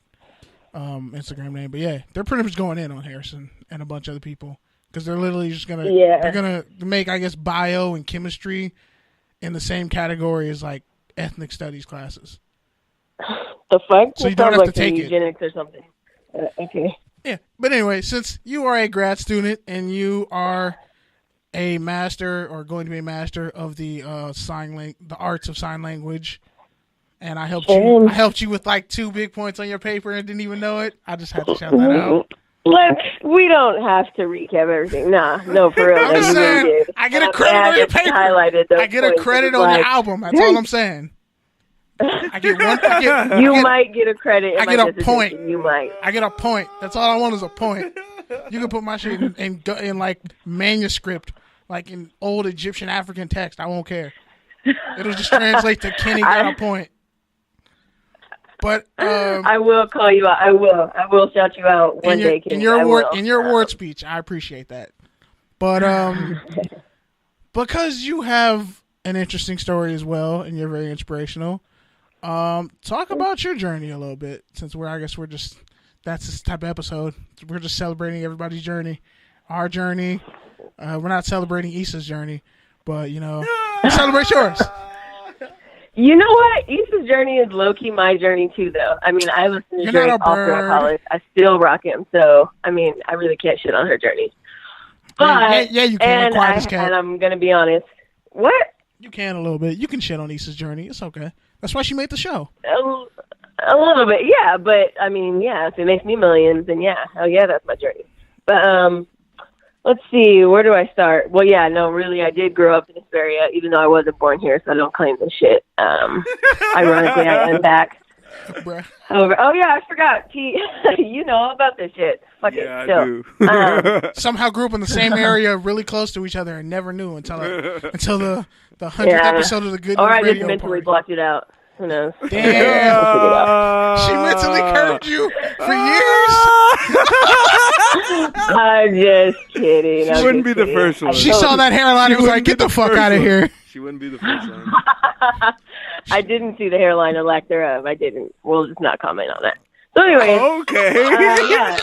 Instagram name. But yeah, they're pretty much going in on Harrison and a bunch of other people. Because they're literally just going to, they're going to make, I guess, bio and chemistry in the same category as like ethnic studies classes. The fuck? So you don't have to take eugenics or something. Okay. Yeah, but anyway, since you are a grad student and you are a master or going to be a master of the the arts of sign language, and I helped you with like 2 big points on your paper and didn't even know it. I just had to shout that out. We don't have to recap everything. No, for real. I'm just saying, I get a credit on your paper. I get a credit on your album. That's all I'm saying. I get one. You might get a credit. I get a point. You might. I get a point. That's all I want is a point. You can put my shit in like manuscript, like in old Egyptian African text. I won't care. It'll just translate to Kenny got a point. But I will call you out. I will shout you out one day. In your award speech, I appreciate that. But because you have an interesting story as well, and you're very inspirational. Talk about your journey a little bit, since that's this type of episode. We're just celebrating everybody's journey, our journey. We're not celebrating Issa's journey, but celebrate yours. You know what? Issa's journey is low key my journey too, though. I mean, I listened to Drake all throughout college. I still rock him, so I mean, I really can't shit on her journey. But you can. And I'm gonna be honest. What? You can a little bit. You can shit on Issa's journey. It's okay. That's why she made the show. A little bit, yeah. But, I mean, yeah, if it makes me millions, then yeah. Hell yeah, that's my journey. But, let's see. Where do I start? Well, yeah, no, really, I did grow up in Hesperia, even though I wasn't born here, so I don't claim this shit. Ironically, I am back. Bruh. Oh yeah, I forgot. You know all about this shit. Fuck it. I Still. do. Somehow grew up in the same area, really close to each other, and never knew until the 100th episode of the Good News Or I Radio just mentally Party. blocked it out. Who knows? Damn. She mentally curved you for years. I'm just kidding. She wouldn't be the first one. She saw that hairline and was like, get the fuck out of here. She wouldn't be the first one. I didn't see the hairline or lack thereof. I didn't. We'll just not comment on that. So anyways. Okay.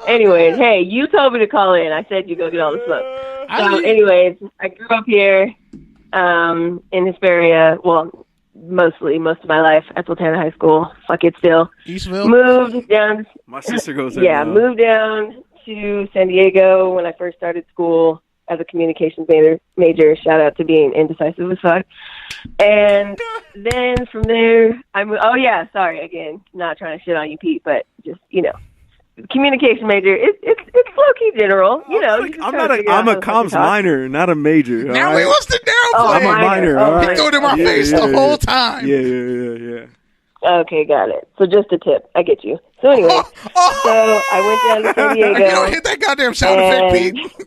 Anyways, hey, you told me to call in. I said you go get all the smoke. So anyways, I grew up here in Hesperia. Well, most of my life at Sultana High School. Fuck it still. Eastville? Moved down. My sister goes there. Yeah, moved down to San Diego when I first started school as a communications major. Shout out to being indecisive as fuck. And then from there, I moved. Oh yeah, sorry again, not trying to shit on you, Pete, but just communication major. It's low key general. I'm a comms minor, not a major. Now he wants to downplay. I'm a minor. Oh, He threw it in my face the whole time. Yeah. Okay, got it. So just a tip. I get you. So anyway, so I went down to San Diego. You don't hit that goddamn sound effect, Pete.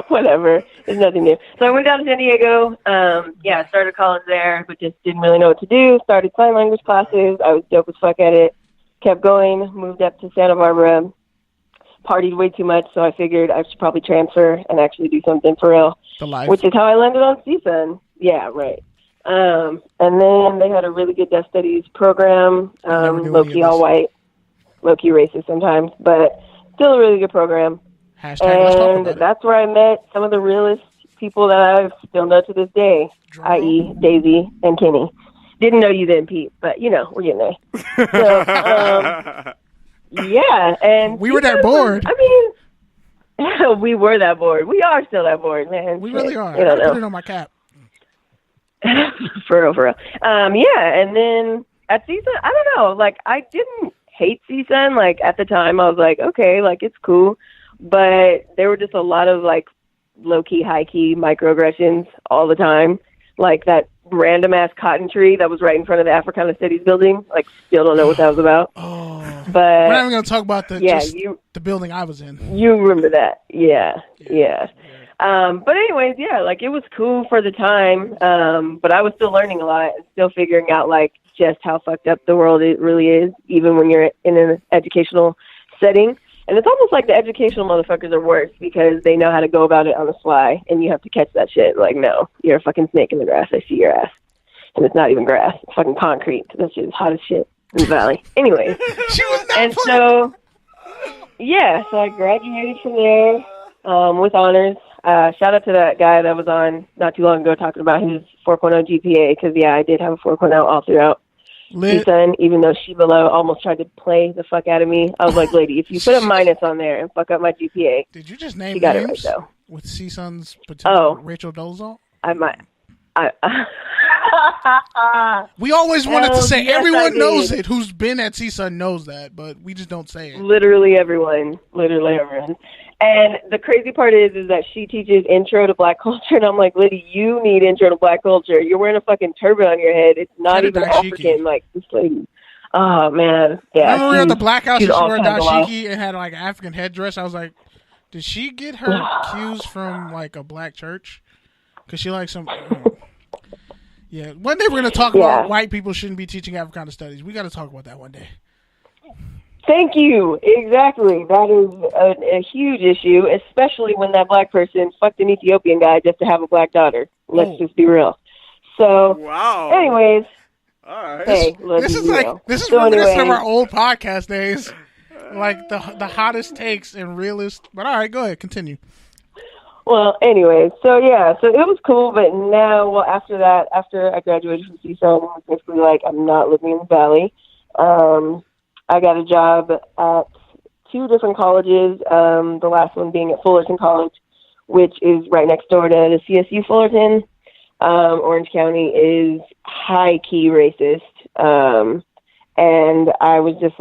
Whatever. There's nothing new. So I went down to San Diego. I started college there, but just didn't really know what to do. Started sign language classes. I was dope as fuck at it. Kept going. Moved up to Santa Barbara. Partied way too much, so I figured I should probably transfer and actually do something for real. Which is how I landed on CSUN. Yeah, right. And then they had a really good deaf studies program. Low-key all white. Low-key racist sometimes, but still a really good program. And that's where I met some of the realest people that I still know to this day, i.e. Daisy and Kenny. Didn't know you then, Pete, but, we're getting there. So, yeah. And we were that bored. We were that bored. We are still that bored, man. We really are. I put it on my cap. For real. Yeah, and then at CSUN, I don't know. I didn't hate CSUN. At the time, I was like, okay, it's cool. But there were just a lot of low-key, high-key microaggressions all the time. That random ass cotton tree that was right in front of the Africana Studies building. Still don't know what that was about. Oh, but we're not even gonna talk about the building I was in. You remember that? Yeah. But anyways, it was cool for the time. But I was still learning a lot and still figuring out just how fucked up the world it really is, even when you're in an educational setting. And it's almost like the educational motherfuckers are worse because they know how to go about it on the fly, and you have to catch that shit. No, you're a fucking snake in the grass. I see your ass. And it's not even grass. It's fucking concrete. That shit is hot as shit in the valley. Anyways. So I graduated from there with honors. Shout out to that guy that was on not too long ago talking about his 4.0 GPA because, I did have a 4.0 all throughout. Son, even though Shivalo almost tried to play the fuck out of me. I was like, lady, if you put a minus on there and fuck up my GPA. Did you just name got names it right, though. With CSUN's potential Rachel Dolezal? I might. We always wanted to say everyone knows it. Who's been at CSUN knows that, but we just don't say it. Literally everyone. And the crazy part is that she teaches intro to black culture, and I'm like, Liddy, you need intro to black culture. You're wearing a fucking turban on your head. It's not even African, this lady. Oh, man. Yeah. Remember we were at the Black House and she wore a dashiki and had an African headdress? I was like, did she get her cues from a black church? Because she likes some... Yeah. One day we're going to talk about white people shouldn't be teaching Africana studies. We got to talk about that one day. Thank you. Exactly. That is a huge issue, especially when that black person fucked an Ethiopian guy just to have a black daughter. Let's just be real. So, anyways. All right. Hey, this is reminiscent of our old podcast days. The hottest takes and realest. But all right, go ahead. Continue. Well, anyway, so it was cool, but now, after that, after I graduated from CSUN, I was basically I'm not living in the Valley. I got a job at 2 different colleges, the last one being at Fullerton College, which is right next door to the CSU Fullerton. Orange County is high-key racist, and I was just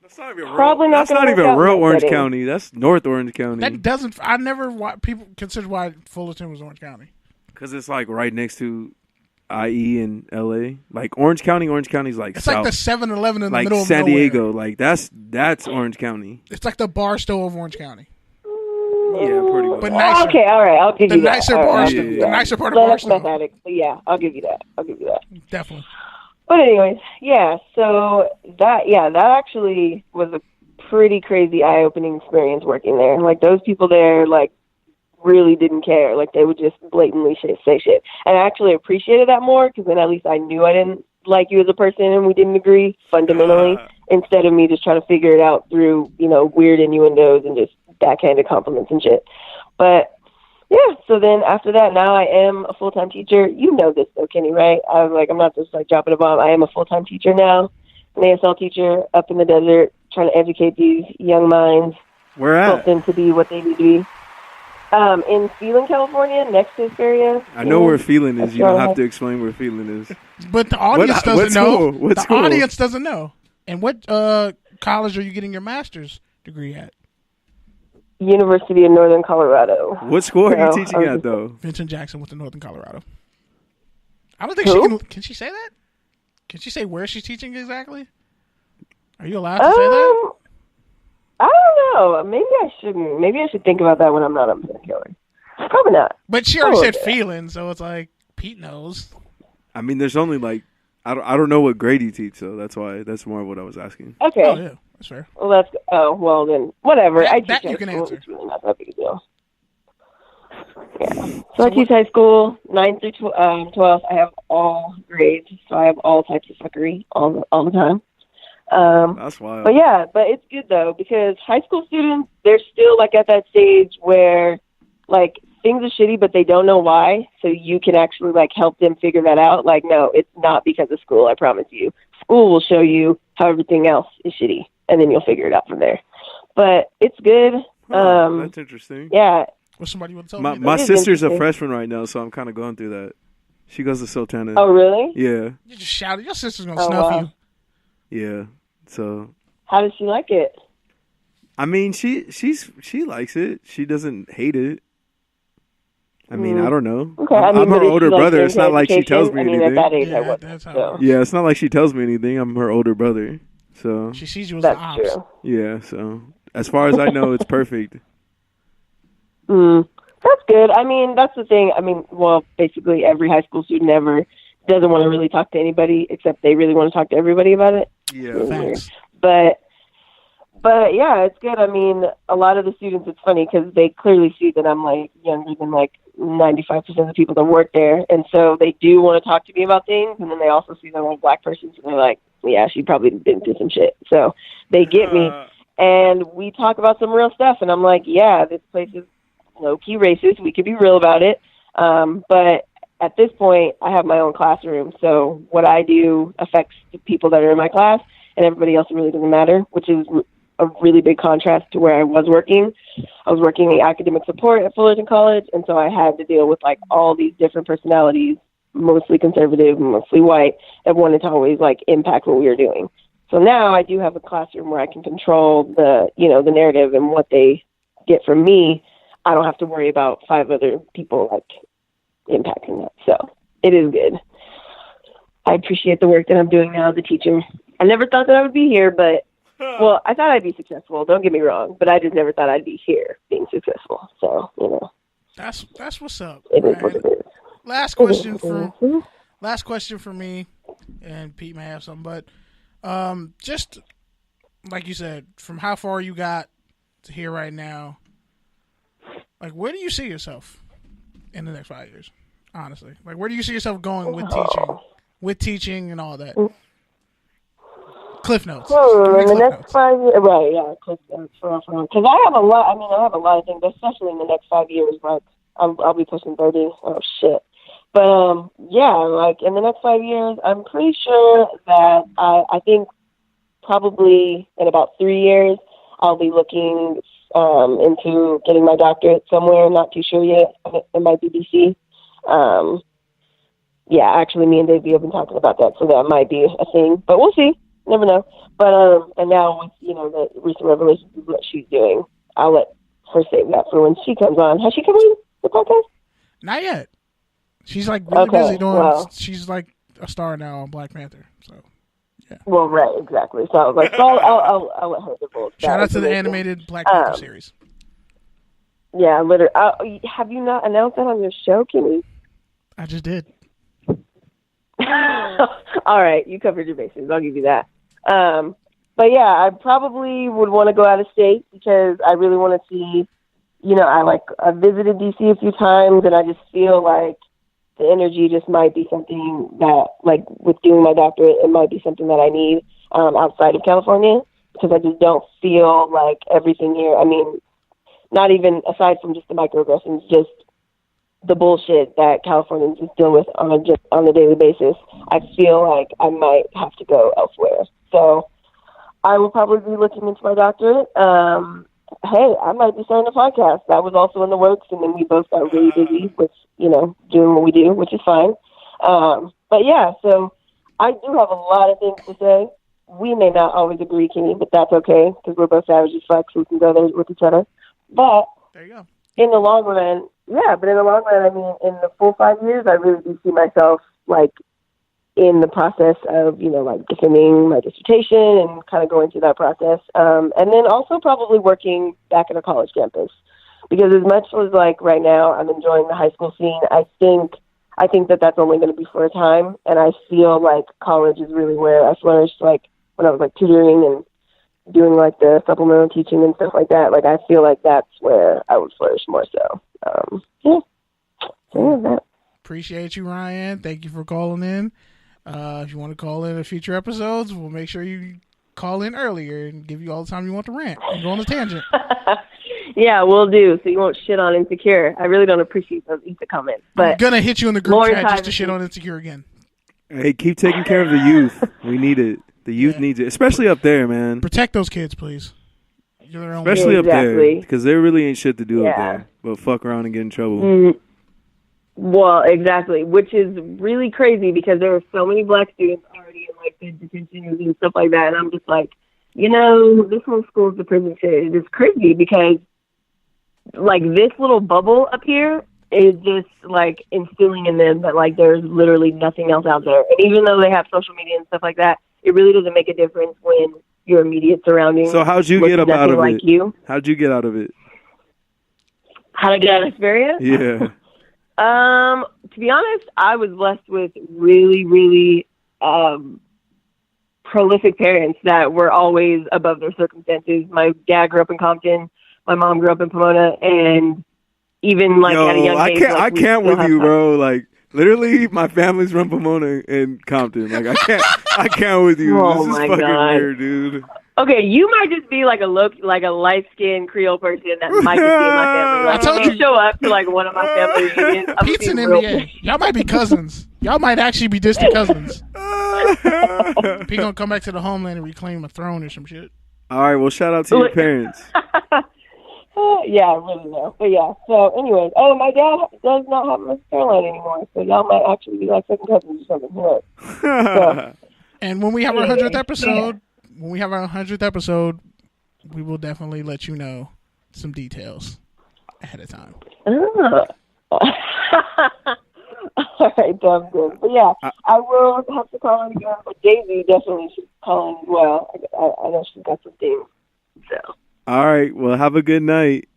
that's not even real Orange County. That's North Orange County. That doesn't... I never... People consider why Fullerton was Orange County. Because it's right next to IE and LA. Like Orange County's like it's south. like the 7-Eleven in the like middle of San nowhere. Diego. Like that's Orange County. It's like the Barstow of Orange County. Yeah, pretty much. But nicer. Okay, all right, I'll give you that. Nicer All right, Barstow. Yeah. The nicer part of Less Barstow. mathematic, but yeah, I'll give you that. Definitely. But anyways, yeah. So that actually was a pretty crazy eye-opening experience working there. Like those people there, like really didn't care. Like they would just blatantly say shit. And I actually appreciated that more because then at least I knew I didn't like you as a person and we didn't agree fundamentally. Instead of me just trying to figure it out through weird innuendos and just backhanded compliments and shit. But yeah, so then after that, now I am a full-time teacher. You know this though, Kenny, right? I was like, I'm not just like dropping a bomb. I am a full-time teacher now, an ASL teacher up in the desert, trying to educate these young minds. Where at? Help them to be what they need to be. In Phelan, California, next to Astoria. I know where Phelan is. You don't have to explain where Phelan is. But the audience doesn't know. What the audience doesn't know. And what college are you getting your master's degree at? University of Northern Colorado. What school are you teaching at, though? Vincent Jackson with the Northern Colorado. I don't think she can she say that? Can she say where she's teaching exactly? Are you allowed to say that? I don't know. Maybe I shouldn't. Maybe I should think about that when I'm not on painkiller. Probably not. But she already said feeling, so it's like Pete knows. I mean, there's only like I don't know what grade you teach, so that's more of what I was asking. Okay. Oh yeah, that's fair. Well then whatever. That, I teach that high you can school. answer. It's really not that big a deal. Yeah. So I teach high school 9 through 12. I have all grades, so I have all types of fuckery all the time. That's wild. But yeah, it's good though because high school students, they're still like at that stage where like things are shitty, but they don't know why. So you can actually like help them figure that out. Like, no, it's not because of school. I promise you. School will show you how everything else is shitty, and then you'll figure it out from there. But it's good. That's interesting. Yeah. Well, somebody would tell me. My sister's a freshman right now, so I'm kind of going through that. She goes to Sultana. Oh, really? Yeah. You just shouted. Your sister's gonna snuff you. Yeah. So. How does she like it? I mean, she likes it. She doesn't hate it. I mean, I don't know. Okay, I'm her older brother. It's not like she tells me anything. At that age, Yeah, I wasn't, that's how so. it works. Yeah, it's not like she tells me anything. I'm her older brother. So. She sees you as That's the ops. true. Yeah. So as far as I know, it's perfect. That's good. I mean, that's the thing. I mean, well, basically every high school student ever doesn't want to really talk to anybody except they really want to talk to everybody about it. Yeah. Thanks. But yeah, it's good. I mean, a lot of the students, it's funny because they clearly see that I'm like younger than like 95% of the people that work there. And so they do want to talk to me about things. And then they also see that I'm a black person. So they're like, yeah, she probably been through some shit. So they get me. And we talk about some real stuff. And I'm like, yeah, this place is low-key racist. We could be real about it. But at this point, I have my own classroom. So what I do affects the people that are in my class. And everybody else really doesn't matter, which is a really big contrast to where I was working. I was working in academic support at Fullerton College, and so I had to deal with like all these different personalities, mostly conservative, mostly white, that wanted to always like impact what we were doing. So now I do have a classroom where I can control the narrative and what they get from me. I don't have to worry about 5 other people like impacting that. So it is good. I appreciate the work that I'm doing now as a teacher. I never thought that I would be here, but well, I thought I'd be successful. Don't get me wrong, but I just never thought I'd be here being successful. So that's what's up. It is what it is. Last question for me, and Pete may have something, but just like you said, from how far you got to here right now, like where do you see yourself in the next 5 years? Honestly, like where do you see yourself going with teaching and all that? Cliff notes. In the next 5 years, right? Yeah, Cliff notes. Because I have a lot. I mean, I have a lot of things, especially in the next 5 years. Like, I'll be pushing 30. Oh shit! But yeah, like in the next 5 years, I'm pretty sure that I think probably in about 3 years, I'll be looking into getting my doctorate somewhere. Not too sure yet. It might be DC. Yeah, actually, me and Dave have been talking about that, so that might be a thing. But we'll see. Never know. But and now with the recent revelations of what she's doing, I'll let her save that for when she comes on. Has she come on the podcast? Not yet. She's like really busy doing. She's like a star now on Black Panther. So yeah. Well, right, exactly. So I was like, I'll let her divulge. Shout out to the animated Black Panther series. Yeah, literally. Have you not announced that on your show, Kimmy? I just did. All right, you covered your bases. I'll give you that. But yeah, I probably would want to go out of state because I really want to see. I visited DC a few times, and I just feel like the energy just might be something that, like, with doing my doctorate, it might be something that I need outside of California because I just don't feel like everything here. I mean, not even aside from just the microaggressions, just the bullshit that Californians just deal with on a daily basis. I feel like I might have to go elsewhere. So I will probably be looking into my doctorate. Hey, I might be starting a podcast. That was also in the works, and then we both got really busy with, doing what we do, which is fine. But yeah, so I do have a lot of things to say. We may not always agree, Kenny, but that's okay, because we're both savage as fuck, so we can go there with each other. But there you go. In the long run, I mean, in the full 5 years, I really do see myself, like, in the process of, defending my dissertation and kind of going through that process. And then also probably working back at a college campus. Because as much as, like, right now I'm enjoying the high school scene, I think that that's only going to be for a time. And I feel like college is really where I flourished, like, when I was, like, tutoring and doing, like, the supplemental teaching and stuff like that. Like, I feel like that's where I would flourish more so. Yeah. So, yeah, that. Appreciate you, Ryan. Thank you for calling in. If you want to call in future episodes, we'll make sure you call in earlier and give you all the time you want to rant and go on the tangent. Yeah, we'll do. So you won't shit on Insecure. I really don't appreciate those Insta comments. But I'm gonna hit you in the group chat just to shit on Insecure again. Hey, keep taking care of the youth. We need it. The youth needs it, especially up there, man. Protect those kids, please. Especially up there, because there really ain't shit to do up there but fuck around and get in trouble. Well, exactly, which is really crazy because there are so many black students already in, like, the detentions and stuff like that, and I'm just like, this whole school is the prison shit. It's just crazy because, like, this little bubble up here is just, like, instilling in them that, like, there's literally nothing else out there. And even though they have social media and stuff like that, it really doesn't make a difference when your immediate surroundings. So how'd you get out of it? How'd you get out of it? How to get out of experience? Yeah. To be honest, I was blessed with really, really prolific parents that were always above their circumstances. My dad grew up in Compton. My mom grew up in Pomona, and even at a young age, I can't with you, bro. Like, literally, my family's from Pomona and Compton. Like, I can't with you. Oh, this is fucking weird, dude. Okay, you might just be like a light-skinned Creole person that might just be in my family. Like, I told you show up to like one of my family reunions. Pete's in NBA. Y'all might be cousins. Y'all might actually be distant cousins. Pete gonna come back to the homeland and reclaim a throne or some shit. All right, well, shout out to your parents. Yeah, I really know. But yeah, so anyways, my dad does not have North Carolina anymore, so y'all might actually be like second cousins or something. So, and when we have our 100th episode, we will definitely let you know some details ahead of time. All right, sounds good. But yeah, I will have to call in again, but Daisy definitely should call in as well. I know she's got some things. So. All right, well, have a good night.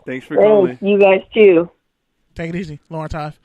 Thanks for calling. You guys too. Take it easy, Lawrence Hive.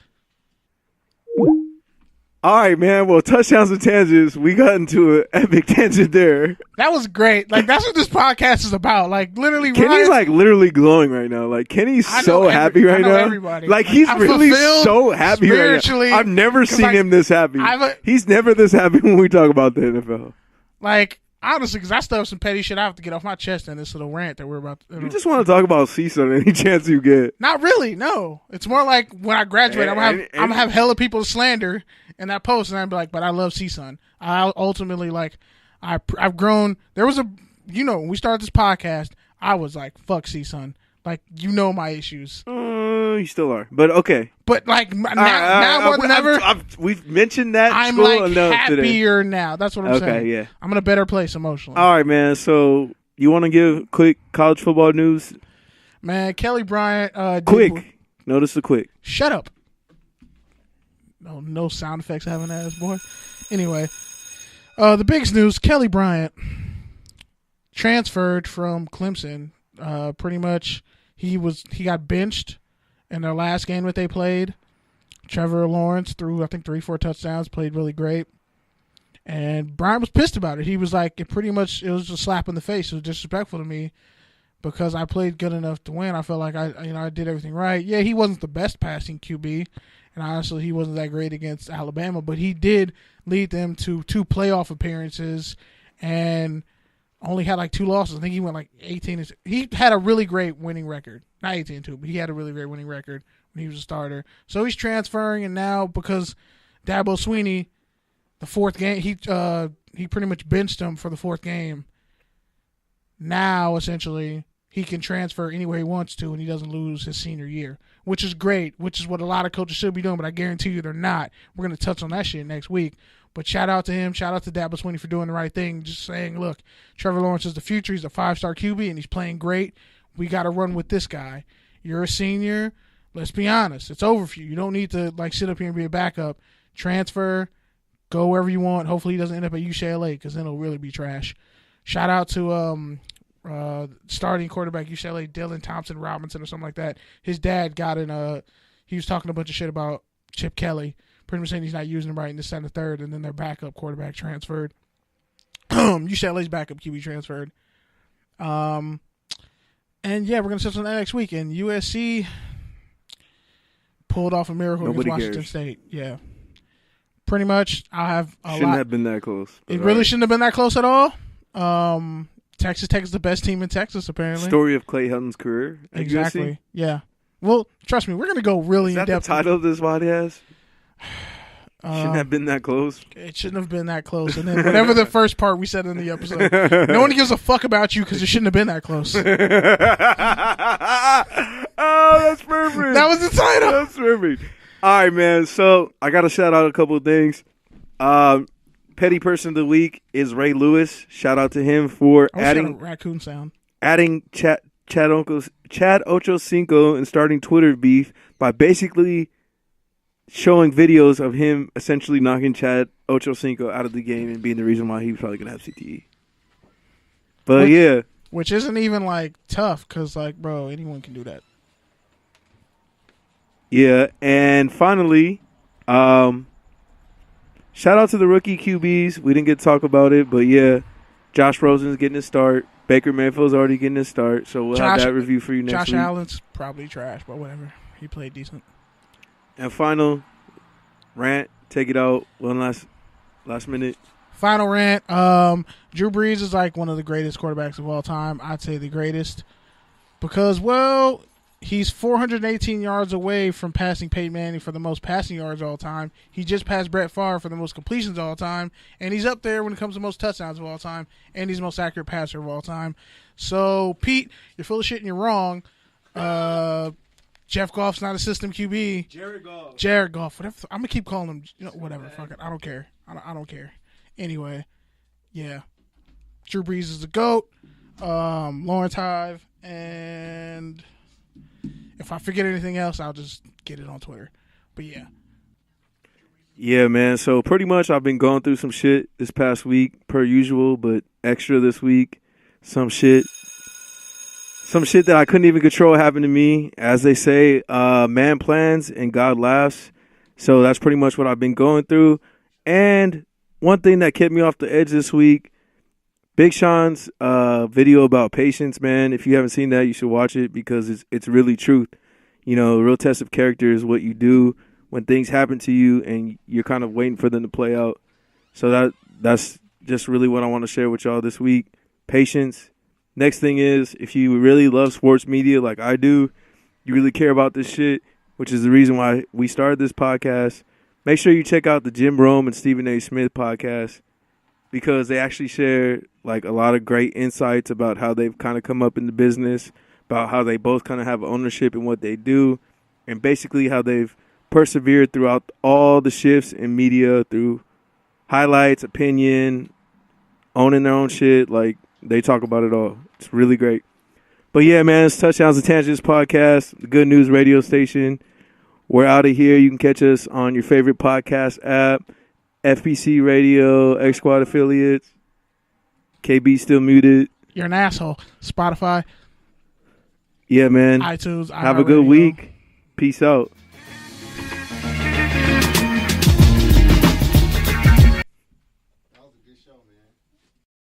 All right, man. Well, touchdowns and tangents. We got into an epic tangent there. That was great. Like, that's what this podcast is about. Like, literally, Kenny's like literally glowing right now. Like, Kenny's so happy right now. Everybody. Like, he's really so happy right now. I've never seen him this happy. He's never this happy when we talk about the NFL. Like, honestly, because I still have some petty shit I have to get off my chest in this little rant that we're about to. You just want to talk about CSUN any chance you get. Not really, no. It's more like when I graduate, I'm going to have hella people to slander in that post, and I'd be like, but I love CSUN. I ultimately, like, I've grown. There was when we started this podcast, I was like, fuck CSUN. Like, my issues. You still are, but okay. But like now more than ever, we've mentioned that. I'm like happier today. Now. That's what I'm saying. Okay, yeah. I'm in a better place emotionally. All right, man. So you want to give quick college football news? Man, Kelly Bryant. Quick. Notice the quick. Shut up. No sound effects having ass boy. Anyway, the biggest news: Kelly Bryant transferred from Clemson. Pretty much, he got benched in their last game that they played. Trevor Lawrence threw, I think, 3-4 touchdowns, played really great. And Bryant was pissed about it. He was like, it was a slap in the face. It was disrespectful to me because I played good enough to win. I felt like I did everything right. Yeah, he wasn't the best passing QB, and honestly, he wasn't that great against Alabama, but he did lead them to 2 playoff appearances and only had like 2 losses. I think he went like 18. He had a really great winning record. Not 18-2, but he had a really great winning record when he was a starter. So he's transferring, and now because Dabo Swinney, the 4th game, he pretty much benched him for the 4th game. Now, essentially, he can transfer anywhere he wants to, and he doesn't lose his senior year, which is great, which is what a lot of coaches should be doing, but I guarantee you they're not. We're going to touch on that shit next week. But shout out to him. Shout out to Dabo Swinney for doing the right thing, just saying, look, Trevor Lawrence is the future. He's a 5-star QB, and he's playing great. We got to run with this guy. You're a senior. Let's be honest. It's over for you. You don't need to sit up here and be a backup. Transfer. Go wherever you want. Hopefully he doesn't end up at UCLA because then it'll really be trash. Shout out to starting quarterback UCLA, Dylan Thompson Robinson or something like that. His dad got he was talking a bunch of shit about Chip Kelly, pretty much saying he's not using him right in the 2nd, 3rd, and then their backup quarterback transferred. UCLA's backup QB transferred. And yeah, we're going to touch on that next week. And USC pulled off a miracle against Washington State. Yeah. Pretty much, Shouldn't have been that close. It really shouldn't have been that close at all. Texas Tech is the best team in Texas, apparently. Story of Clay Helton's career. Exactly. USC? Yeah. Well, trust me, we're going to go really in depth. Is that the title of this podcast? Shouldn't have been that close. It shouldn't have been that close. And then whatever the first part we said in the episode, no one gives a fuck about you because it shouldn't have been that close. Oh, that's perfect. That was the title. That's perfect. All right, man. So I got to shout out a couple of things. Petty person of the week is Ray Lewis. Shout out to him for adding raccoon sound. Adding Chad Ochocinco and starting Twitter beef by basically showing videos of him essentially knocking Chad Ochocinco out of the game and being the reason why he was probably gonna have CTE. But which isn't even tough because bro, anyone can do that. Yeah, and finally, shout out to the rookie QBs. We didn't get to talk about it, but yeah, Josh Rosen's getting his start. Baker Mayfield's already getting his start, so we'll have that review for you next week. Josh Allen's probably trash, but whatever. He played decent. And final rant, take it out. One last minute. Final rant. Drew Brees is one of the greatest quarterbacks of all time. I'd say the greatest because, well, he's 418 yards away from passing Peyton Manning for the most passing yards of all time. He just passed Brett Favre for the most completions of all time, and he's up there when it comes to most touchdowns of all time, and he's the most accurate passer of all time. So, Pete, you're full of shit and you're wrong. Jeff Goff's not a system QB. Jared Goff. Whatever. I'm going to keep calling him. Whatever. Fuck it. I don't care. I don't care. Anyway, yeah. Drew Brees is the GOAT. Lawrence Hive. And if I forget anything else, I'll just get it on Twitter. But yeah. Yeah, man. So pretty much I've been going through some shit this past week, per usual, but extra this week. Some shit that I couldn't even control happened to me. As they say, man plans and God laughs. So that's pretty much what I've been going through. And one thing that kept me off the edge this week, Big Sean's video about patience, man. If you haven't seen that, you should watch it because it's really truth. The real test of character is what you do when things happen to you and you're kind of waiting for them to play out. So that's just really what I want to share with y'all this week. Patience. Next thing is, if you really love sports media like I do, you really care about this shit, which is the reason why we started this podcast, make sure you check out the Jim Rome and Stephen A. Smith podcast because they actually share a lot of great insights about how they've kind of come up in the business, about how they both kind of have ownership in what they do, and basically how they've persevered throughout all the shifts in media through highlights, opinion, owning their own shit. They talk about it all. It's really great. But yeah, man, it's Touchdowns and Tangents podcast, the Good News radio station. We're out of here. You can catch us on your favorite podcast app, FPC Radio, X Squad affiliates. KB still muted. You're an asshole. Spotify. Yeah, man. iTunes. Have a good week. Peace out.